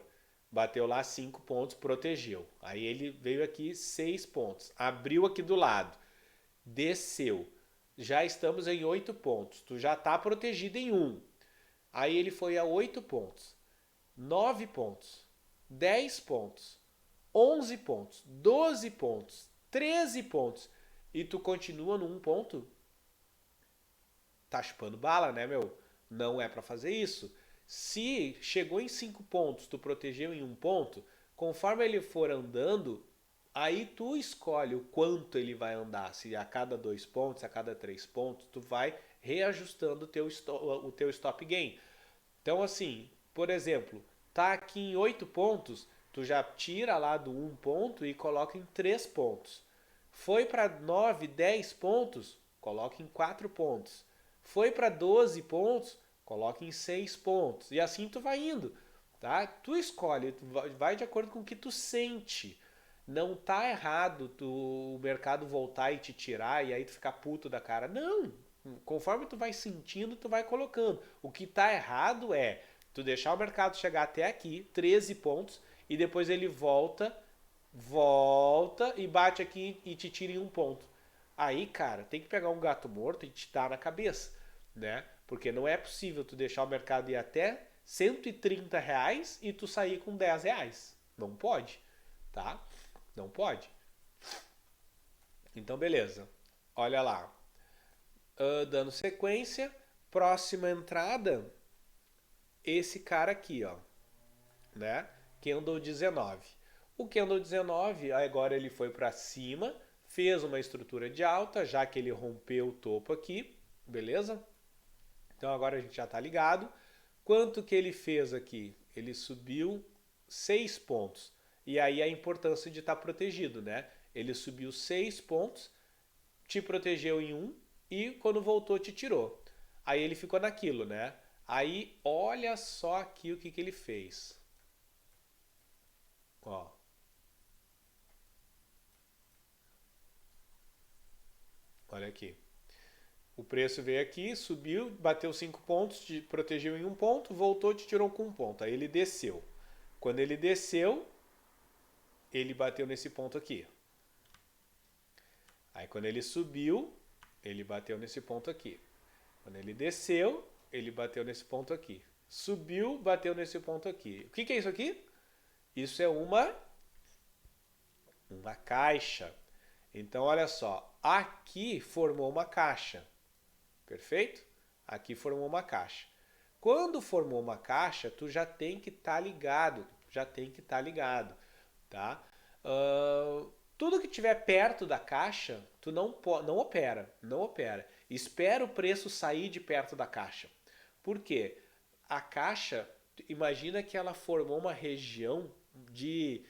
Bateu lá 5 pontos, protegeu. Aí ele veio aqui 6 pontos. Abriu aqui do lado. Desceu. Já estamos em 8 pontos. Tu já está protegido em 1. Aí ele foi a 8 pontos. 9 pontos. 10 pontos. 11 pontos. 12 pontos. 13 pontos. E tu continua no 1 ponto? Tá chupando bala, né, meu? Não é para fazer isso. Se chegou em 5 pontos, tu protegeu em 1 ponto, conforme ele for andando, aí tu escolhe o quanto ele vai andar. Se a cada 2 pontos, a cada 3 pontos, tu vai reajustando o teu stop gain. Então, assim, por exemplo, tá aqui em 8 pontos, tu já tira lá do 1 ponto e coloca em 3 pontos. Foi para 9, 10 pontos, coloca em 4 pontos. Foi para 12 pontos, coloca em 6 pontos. E assim tu vai indo, tá? Tu escolhe, tu vai de acordo com o que tu sente. Não tá errado o mercado voltar e te tirar e aí tu ficar puto da cara. Não, conforme tu vai sentindo, tu vai colocando. O que tá errado é tu deixar o mercado chegar até aqui, 13 pontos, e depois ele volta e bate aqui e te tira em 1 ponto. Aí, cara, tem que pegar um gato morto e te dar na cabeça, né? Porque não é possível tu deixar o mercado ir até R$ 130 e tu sair com R$ 10. Não pode, tá? Não pode. Então, beleza. Olha lá. Dando sequência, próxima entrada, esse cara aqui, ó, né? Candle 19. O Candle 19, agora ele foi para cima, fez uma estrutura de alta, já que ele rompeu o topo aqui, beleza? Então agora a gente já está ligado. Quanto que ele fez aqui? Ele subiu 6 pontos. E aí a importância de estar protegido, né? Ele subiu 6 pontos, te protegeu em 1 e quando voltou te tirou. Aí ele ficou naquilo, né? Aí olha só aqui o que ele fez. Ó. Olha aqui. O preço veio aqui, subiu, bateu 5 pontos, te protegeu em 1 ponto, voltou, te tirou com 1 ponto. Aí ele desceu. Quando ele desceu, ele bateu nesse ponto aqui. Aí quando ele subiu, ele bateu nesse ponto aqui. Quando ele desceu, ele bateu nesse ponto aqui. Subiu, bateu nesse ponto aqui. O que é isso aqui? Isso é uma caixa. Então, olha só. Aqui formou uma caixa. Perfeito? Aqui formou uma caixa. Quando formou uma caixa, tu já tem que estar ligado. Já tem que estar ligado. Tá? Tudo que tiver perto da caixa, tu não opera. Não opera. Espera o preço sair de perto da caixa. Por quê? A caixa, imagina que ela formou uma região de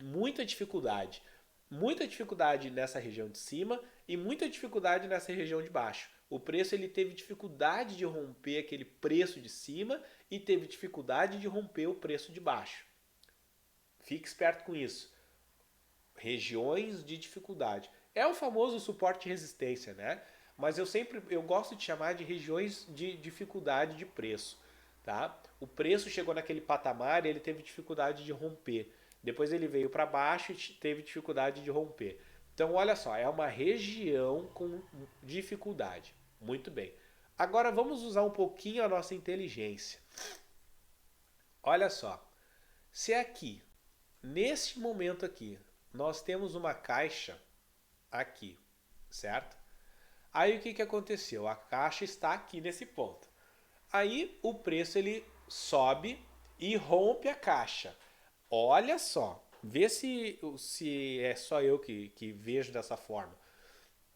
muita dificuldade. Muita dificuldade nessa região de cima e muita dificuldade nessa região de baixo. O preço ele teve dificuldade de romper aquele preço de cima e teve dificuldade de romper o preço de baixo. Fique esperto com isso. Regiões de dificuldade. É o famoso suporte e resistência, né? Mas eu gosto de chamar de regiões de dificuldade de preço, tá? O preço chegou naquele patamar e ele teve dificuldade de romper. Depois ele veio para baixo e teve dificuldade de romper. Então, olha só, é uma região com dificuldade. Muito bem. Agora vamos usar um pouquinho a nossa inteligência. Olha só. Se aqui, neste momento aqui, nós temos uma caixa aqui, certo? Aí o que aconteceu? A caixa está aqui nesse ponto. Aí o preço ele sobe e rompe a caixa. Olha só, vê se é só eu que vejo dessa forma.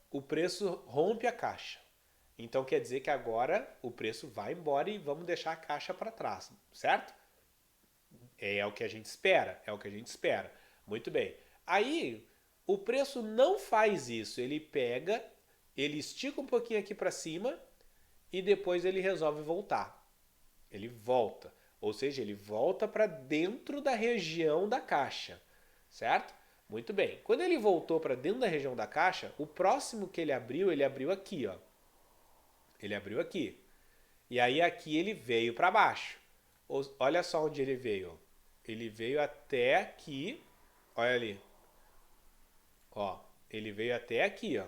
O preço rompe a caixa. Então quer dizer que agora o preço vai embora e vamos deixar a caixa para trás, certo? É o que a gente espera, é o que a gente espera. Muito bem. Aí o preço não faz isso, ele pega, ele estica um pouquinho aqui para cima e depois ele resolve voltar. Ele volta. Ou seja, ele volta para dentro da região da caixa, certo? Muito bem. Quando ele voltou para dentro da região da caixa, o próximo que ele abriu aqui, ó. Ele abriu aqui. E aí aqui ele veio para baixo. Olha só onde ele veio. Ele veio até aqui. Olha ali. Ó, ele veio até aqui, ó.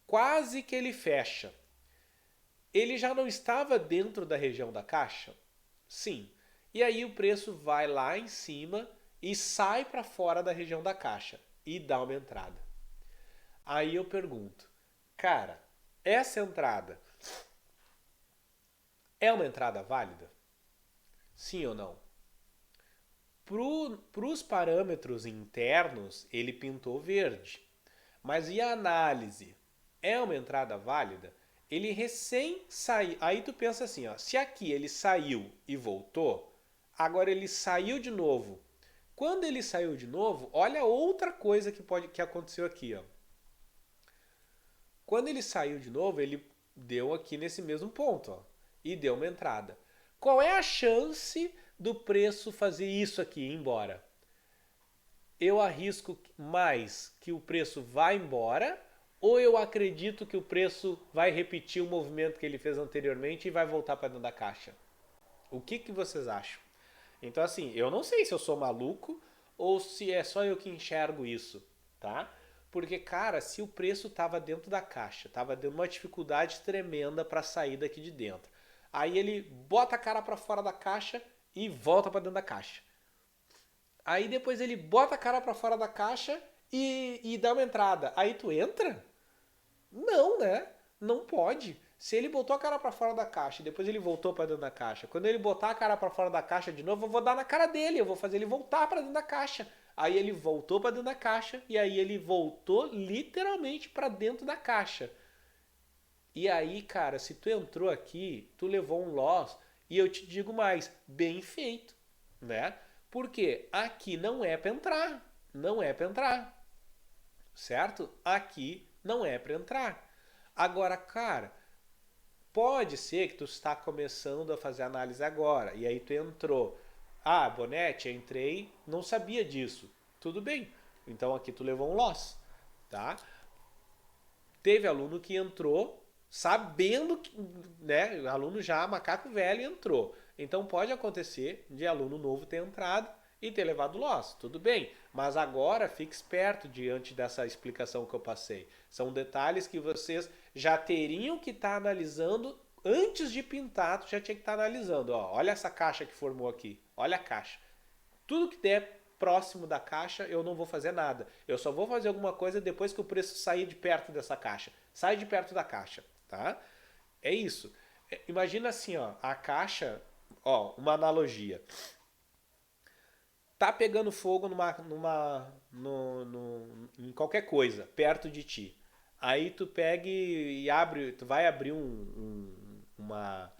Quase que ele fecha. Ele já não estava dentro da região da caixa? Sim. E aí o preço vai lá em cima e sai para fora da região da caixa. e dá uma entrada. Aí eu pergunto, cara, essa entrada é uma entrada válida? Sim ou não? Para os parâmetros internos, ele pintou verde. Mas e a análise? É uma entrada válida? Ele recém saiu. Aí tu pensa assim, ó, se aqui ele saiu e voltou, agora ele saiu de novo. Quando ele saiu de novo, olha outra coisa que aconteceu aqui, ó. Quando ele saiu de novo, ele deu aqui nesse mesmo ponto, ó, e deu uma entrada. Qual é a chance do preço fazer isso aqui, ir embora? Eu arrisco mais que o preço vá embora ou eu acredito que o preço vai repetir o movimento que ele fez anteriormente e vai voltar para dentro da caixa? O que vocês acham? Então, assim, eu não sei se eu sou maluco ou se é só eu que enxergo isso, tá? Porque, cara, se o preço estava dentro da caixa, estava dando uma dificuldade tremenda para sair daqui de dentro. Aí ele bota a cara para fora da caixa e volta para dentro da caixa. Aí depois ele bota a cara para fora da caixa e dá uma entrada. Aí tu entra? Não, né? Não pode. Se ele botou a cara para fora da caixa e depois ele voltou para dentro da caixa, quando ele botar a cara para fora da caixa de novo, eu vou dar na cara dele, eu vou fazer ele voltar para dentro da caixa. Aí ele voltou para dentro da caixa e aí ele voltou literalmente para dentro da caixa. E aí, cara, se tu entrou aqui, tu levou um loss e eu te digo mais, bem feito, né? Porque aqui não é para entrar, não é para entrar, certo? Aqui não é para entrar. Agora, cara, pode ser que tu está começando a fazer análise agora e aí tu entrou. Ah, Bonete, entrei, não sabia disso. Tudo bem. Então aqui tu levou um loss, tá? Teve aluno que entrou sabendo que, né, aluno já macaco velho entrou. Então pode acontecer de aluno novo ter entrado e ter levado loss, tudo bem. Mas agora fique esperto diante dessa explicação que eu passei. São detalhes que vocês já teriam que estar analisando antes de pintar, tu já tinha que estar analisando. Ó, olha essa caixa que formou aqui, olha a caixa. Tudo que der próximo da caixa, eu não vou fazer nada. Eu só vou fazer alguma coisa depois que o preço sair de perto dessa caixa. Sai de perto da caixa, tá? É isso. Imagina assim, ó, a caixa, ó, uma analogia. Tá pegando fogo em qualquer coisa, perto de ti. Aí tu pega e abre, tu vai abrir uma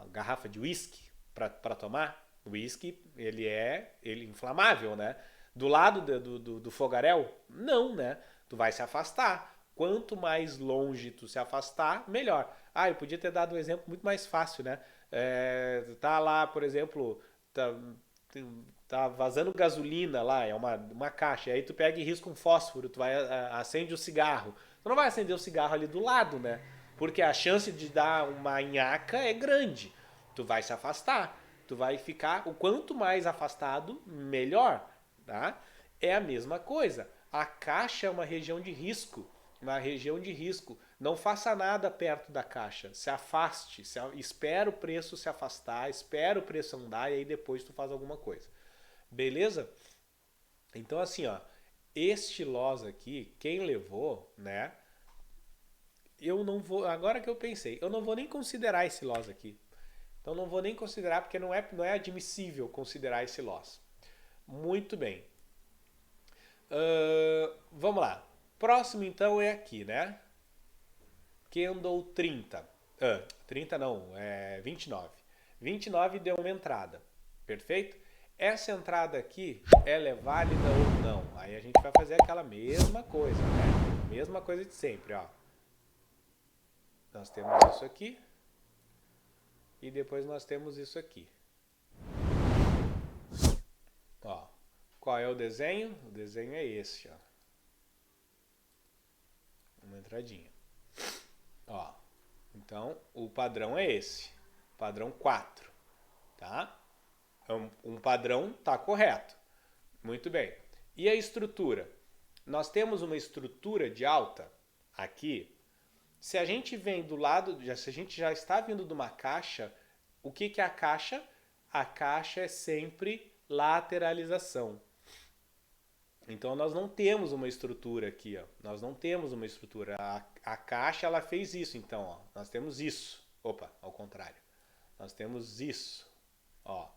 garrafa de uísque para tomar. O uísque, ele é inflamável, né? Do lado do fogaréu, não, né? Tu vai se afastar. Quanto mais longe tu se afastar, melhor. Ah, eu podia ter dado um exemplo muito mais fácil, né? Tá lá, por exemplo, tá, tá vazando gasolina lá, é uma caixa, aí tu pega e risca um fósforo, tu vai acende o cigarro. Tu não vai acender o cigarro ali do lado, né? Porque a chance de dar uma nhaca é grande. Tu vai se afastar, tu vai ficar o quanto mais afastado, melhor, tá? É a mesma coisa. A caixa é uma região de risco, uma região de risco. Não faça nada perto da caixa. Se afaste, espera o preço se afastar, espera o preço andar e aí depois tu faz alguma coisa. Beleza? Então assim, ó, este loss aqui, quem levou, né? Eu não vou, agora que eu pensei, eu não vou nem considerar esse loss aqui. Então não vou nem considerar porque não é admissível considerar esse loss. Muito bem. Vamos lá. Próximo então é aqui, né? Candle 30. 30 não, é 29. 29 deu uma entrada. Perfeito? Essa entrada aqui, ela é válida ou não? Aí a gente vai fazer aquela mesma coisa, né? Mesma coisa de sempre, ó. Nós temos isso aqui. E depois nós temos isso aqui. Ó, qual é o desenho? O desenho é esse, ó. Uma entradinha. Ó, então o padrão é esse. Padrão 4, tá? Um padrão tá correto. Muito bem. E a estrutura? Nós temos uma estrutura de alta aqui. Se a gente vem do lado, se a gente já está vindo de uma caixa, o que é a caixa? A caixa é sempre lateralização. Então nós não temos uma estrutura aqui, ó. Nós não temos uma estrutura. A caixa ela fez isso, então, ó. Nós temos isso. Opa, ao contrário. Nós temos isso, ó.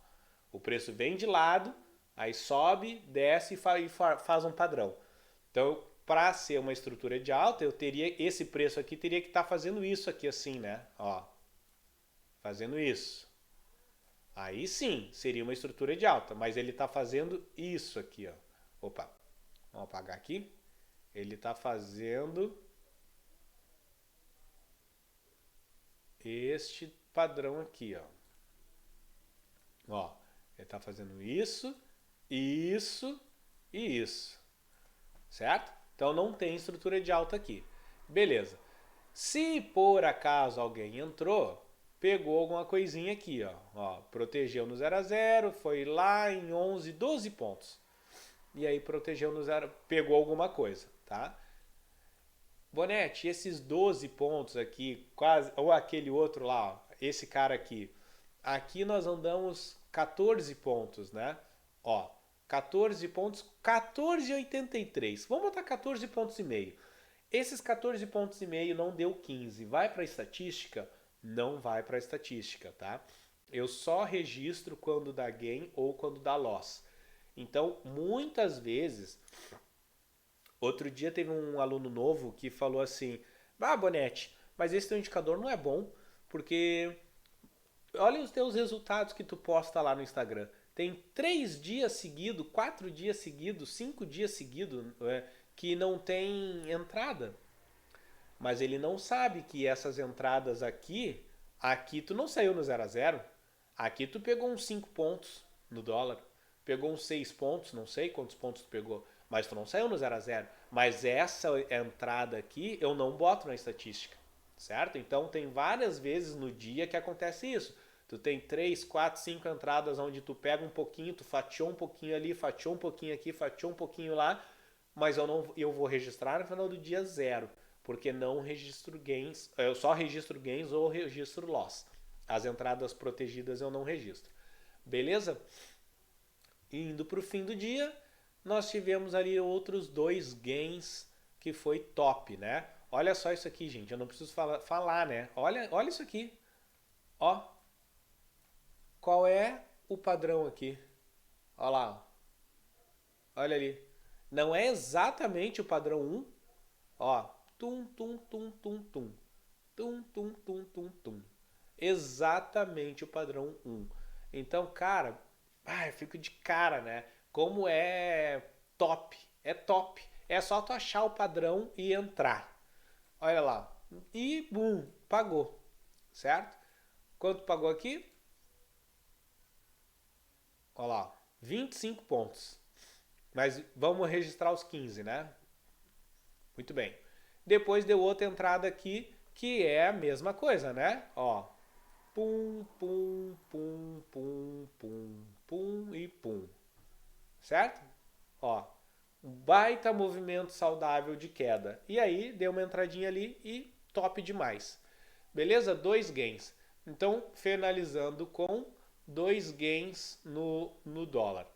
O preço vem de lado, aí sobe, desce e faz um padrão. Então, para ser uma estrutura de alta, eu teria esse preço aqui teria que estar fazendo isso aqui assim, né? Ó, fazendo isso. Aí sim, seria uma estrutura de alta, mas ele está fazendo isso aqui, ó. Opa, vamos apagar aqui. Ele está fazendo este padrão aqui, ó. Ó, ele está fazendo isso, isso e isso, certo? Então não tem estrutura de alta aqui. Beleza. Se por acaso alguém entrou, pegou alguma coisinha aqui, ó, protegeu no 0 a 0, foi lá em 11, 12 pontos. E aí protegeu no 0, pegou alguma coisa, tá? Bonetti, esses 12 pontos aqui, quase, ou aquele outro lá, ó, esse cara aqui. Aqui nós andamos 14 pontos, né? Ó, 14 pontos, 14,83. Vamos botar 14 pontos e meio. Esses 14 pontos e meio não deu 15. Vai para a estatística? Não vai para a estatística, tá? Eu só registro quando dá gain ou quando dá loss. Então, muitas vezes, outro dia teve um aluno novo que falou assim: "Ah, Bonetti, mas esse teu indicador não é bom, porque olha os teus resultados que tu posta lá no Instagram. Tem 3 dias seguidos, 4 dias seguidos, 5 dias seguidos que não tem entrada." Mas ele não sabe que essas entradas aqui tu não saiu no 0 a 0. Aqui tu pegou uns 5 pontos no dólar. Pegou uns 6 pontos, não sei quantos pontos tu pegou. Mas tu não saiu no 0 a 0. Mas essa entrada aqui eu não boto na estatística, certo? Então tem várias vezes no dia que acontece isso. Tu tem 3, 4, 5 entradas onde tu pega um pouquinho, tu fatiou um pouquinho ali, fatiou um pouquinho aqui, fatiou um pouquinho lá, mas eu vou registrar no final do dia 0, porque não registro gains, eu só registro gains ou registro loss. As entradas protegidas eu não registro. Beleza? Indo para o fim do dia, nós tivemos ali outros 2 gains que foi top, né? Olha só isso aqui, gente. Eu não preciso falar, né? Olha isso aqui. Ó. Qual é o padrão aqui? Olha lá. Olha ali. Não é exatamente o padrão 1. Ó. Tum, tum, tum, tum, tum. Tum, tum, tum, tum, tum. Exatamente o padrão 1. Então, cara, eu fico de cara, né? Como é top. É top. É só tu achar o padrão e entrar. Olha lá. E, bum, pagou. Certo? Quanto pagou aqui? Olha lá. 25 pontos. Mas vamos registrar os 15, né? Muito bem. Depois deu outra entrada aqui, que é a mesma coisa, né? Ó. Pum, pum, pum, pum, pum, pum e pum. Certo? Ó. Um baita movimento saudável de queda. E aí, deu uma entradinha ali e top demais. Beleza? 2 gains. Então, finalizando com 2 gains no dólar.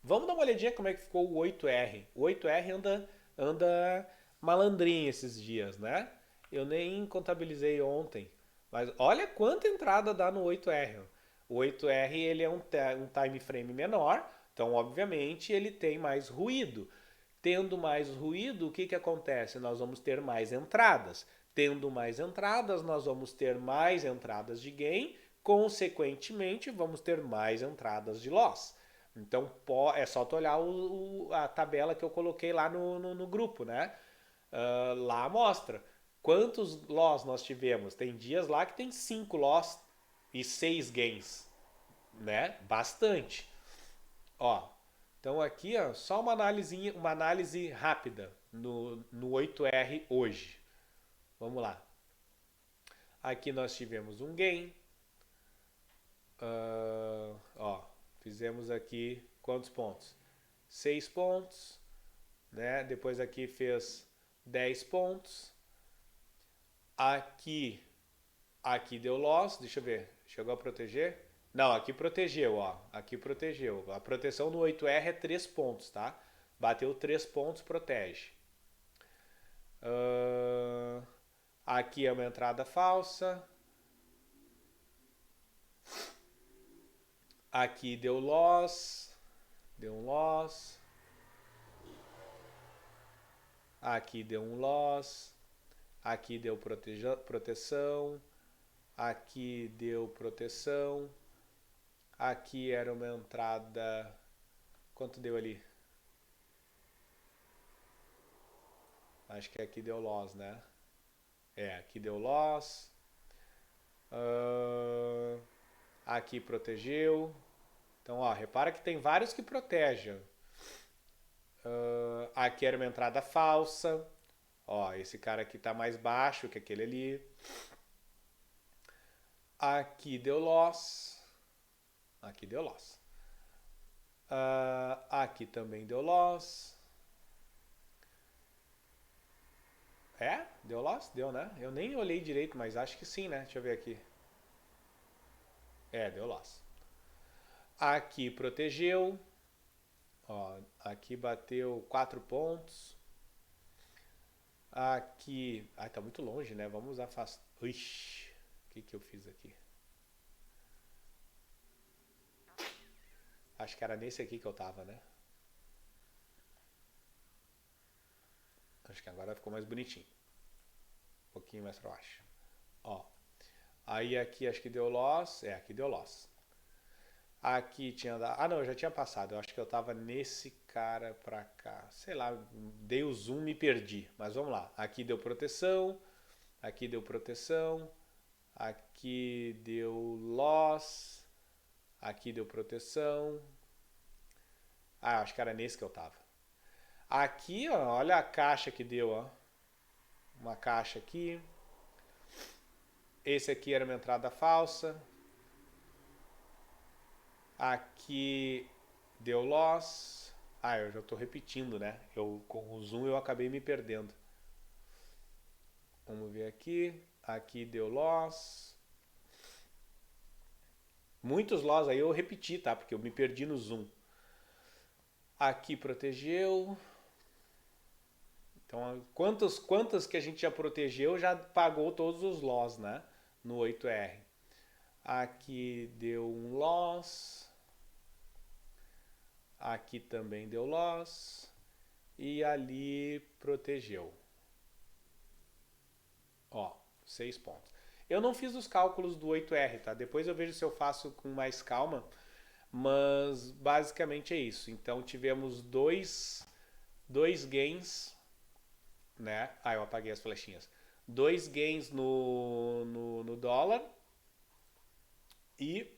Vamos dar uma olhadinha como é que ficou o 8R. O 8R anda malandrinho esses dias, né? Eu nem contabilizei ontem. Mas olha quanta entrada dá no 8R. O 8R ele é um time frame menor, então obviamente ele tem mais ruído. Tendo mais ruído, o que acontece? Nós vamos ter mais entradas. Tendo mais entradas, nós vamos ter mais entradas de gain, consequentemente vamos ter mais entradas de loss. Então é só tu olhar a tabela que eu coloquei lá no grupo, né? Lá mostra quantos loss nós tivemos. Tem dias lá que tem 5 loss e 6 gains, né? Bastante. Ó, então aqui ó, só uma análise rápida no 8R hoje. Vamos lá. Aqui nós tivemos um gain. Ó, fizemos aqui quantos pontos? 6 pontos, né? Depois aqui fez 10 pontos. Aqui deu loss, deixa eu ver, chegou a proteger? Não, aqui protegeu, ó. Aqui protegeu. A proteção no 8R é 3 pontos, tá? Bateu 3 pontos, protege. Aqui é uma entrada falsa. Aqui deu loss. Deu um loss. Aqui deu um loss. Aqui deu proteção. Aqui deu proteção. Aqui era uma entrada. Quanto deu ali? Acho que aqui deu loss, né? Aqui deu loss. Aqui protegeu. Então, ó, repara que tem vários que protegem. Aqui era uma entrada falsa. Ó, esse cara aqui tá mais baixo que aquele ali. Aqui deu loss. Aqui deu loss. Aqui também deu loss. Deu loss? Deu, né? Eu nem olhei direito, mas acho que sim, né? Deixa eu ver aqui. Deu loss. Aqui protegeu. Ó, aqui bateu 4 pontos. Aqui... Ai, tá muito longe, né? Vamos afastar... Ixi, o que eu fiz aqui? Acho que era nesse aqui que eu tava, né? Acho que agora ficou mais bonitinho. Um pouquinho mais pra baixo. Ó. Aí aqui acho que deu loss. Aqui deu loss. Aqui tinha dado... Ah, não, eu já tinha passado. Eu acho que eu tava nesse cara pra cá. Sei lá, dei o zoom e me perdi. Mas vamos lá. Aqui deu proteção. Aqui deu proteção. Aqui deu loss. Aqui deu proteção. Acho que era nesse que eu tava. Aqui, ó, olha a caixa que deu, ó. Uma caixa aqui. Esse aqui era uma entrada falsa. Aqui deu loss. Eu já estou repetindo, né? Com o zoom eu acabei me perdendo. Vamos ver aqui. Aqui deu loss. Muitos loss aí eu repeti, tá? Porque eu me perdi no zoom. Aqui protegeu. Então, quantas que a gente já protegeu já pagou todos os loss, né? No 8R. Aqui deu um loss. Aqui também deu loss. E ali protegeu. Ó, 6 pontos. Eu não fiz os cálculos do 8R, tá? Depois eu vejo se eu faço com mais calma. Mas basicamente é isso. Então tivemos dois gains, né? Eu apaguei as flechinhas. 2 gains no dólar e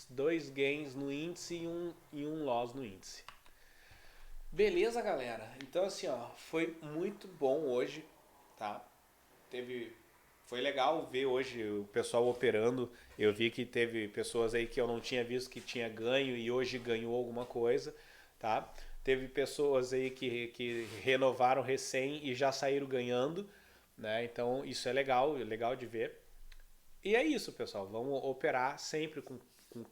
dois gains no índice e um loss no índice. Beleza, galera? Então assim, ó, foi muito bom hoje, tá? Foi legal ver hoje o pessoal operando. Eu vi que teve pessoas aí que eu não tinha visto que tinha ganho e hoje ganhou alguma coisa, tá? Teve pessoas aí que renovaram recém e já saíram ganhando, né? Então isso é legal de ver. E é isso, pessoal. Vamos operar sempre com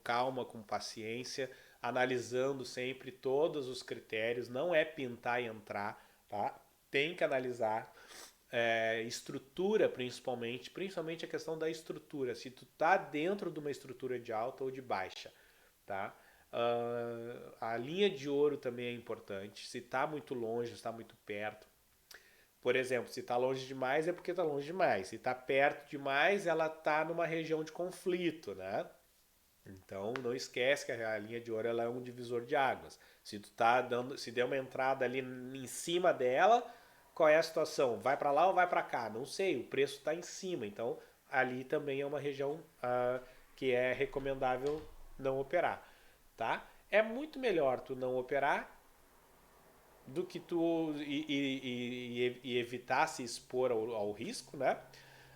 calma, com paciência, analisando sempre todos os critérios. Não é pintar e entrar, tá? Tem que analisar. Estrutura principalmente a questão da estrutura, se tu tá dentro de uma estrutura de alta ou de baixa, tá? A linha de ouro também é importante, se tá muito longe, se tá muito perto. Por exemplo, se tá longe demais é porque tá longe demais, se tá perto demais ela tá numa região de conflito, né? Então não esquece que a linha de ouro ela é um divisor de águas. Se tu tá se der uma entrada ali em cima dela, qual é a situação? Vai para lá ou vai para cá? Não sei, o preço está em cima. Então, ali também é uma região que é recomendável não operar, tá? É muito melhor tu não operar do que tu e evitar se expor ao risco, né?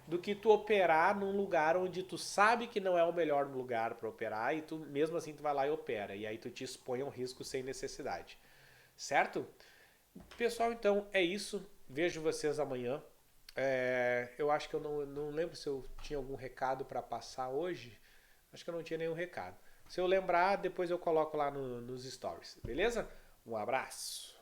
Do que tu operar num lugar onde tu sabe que não é o melhor lugar para operar e tu mesmo assim tu vai lá e opera. E aí tu te expõe a um risco sem necessidade. Certo? Pessoal, então é isso. Vejo vocês amanhã. Eu acho que eu não lembro se eu tinha algum recado para passar hoje. Acho que eu não tinha nenhum recado. Se eu lembrar, depois eu coloco lá nos stories, beleza? Um abraço!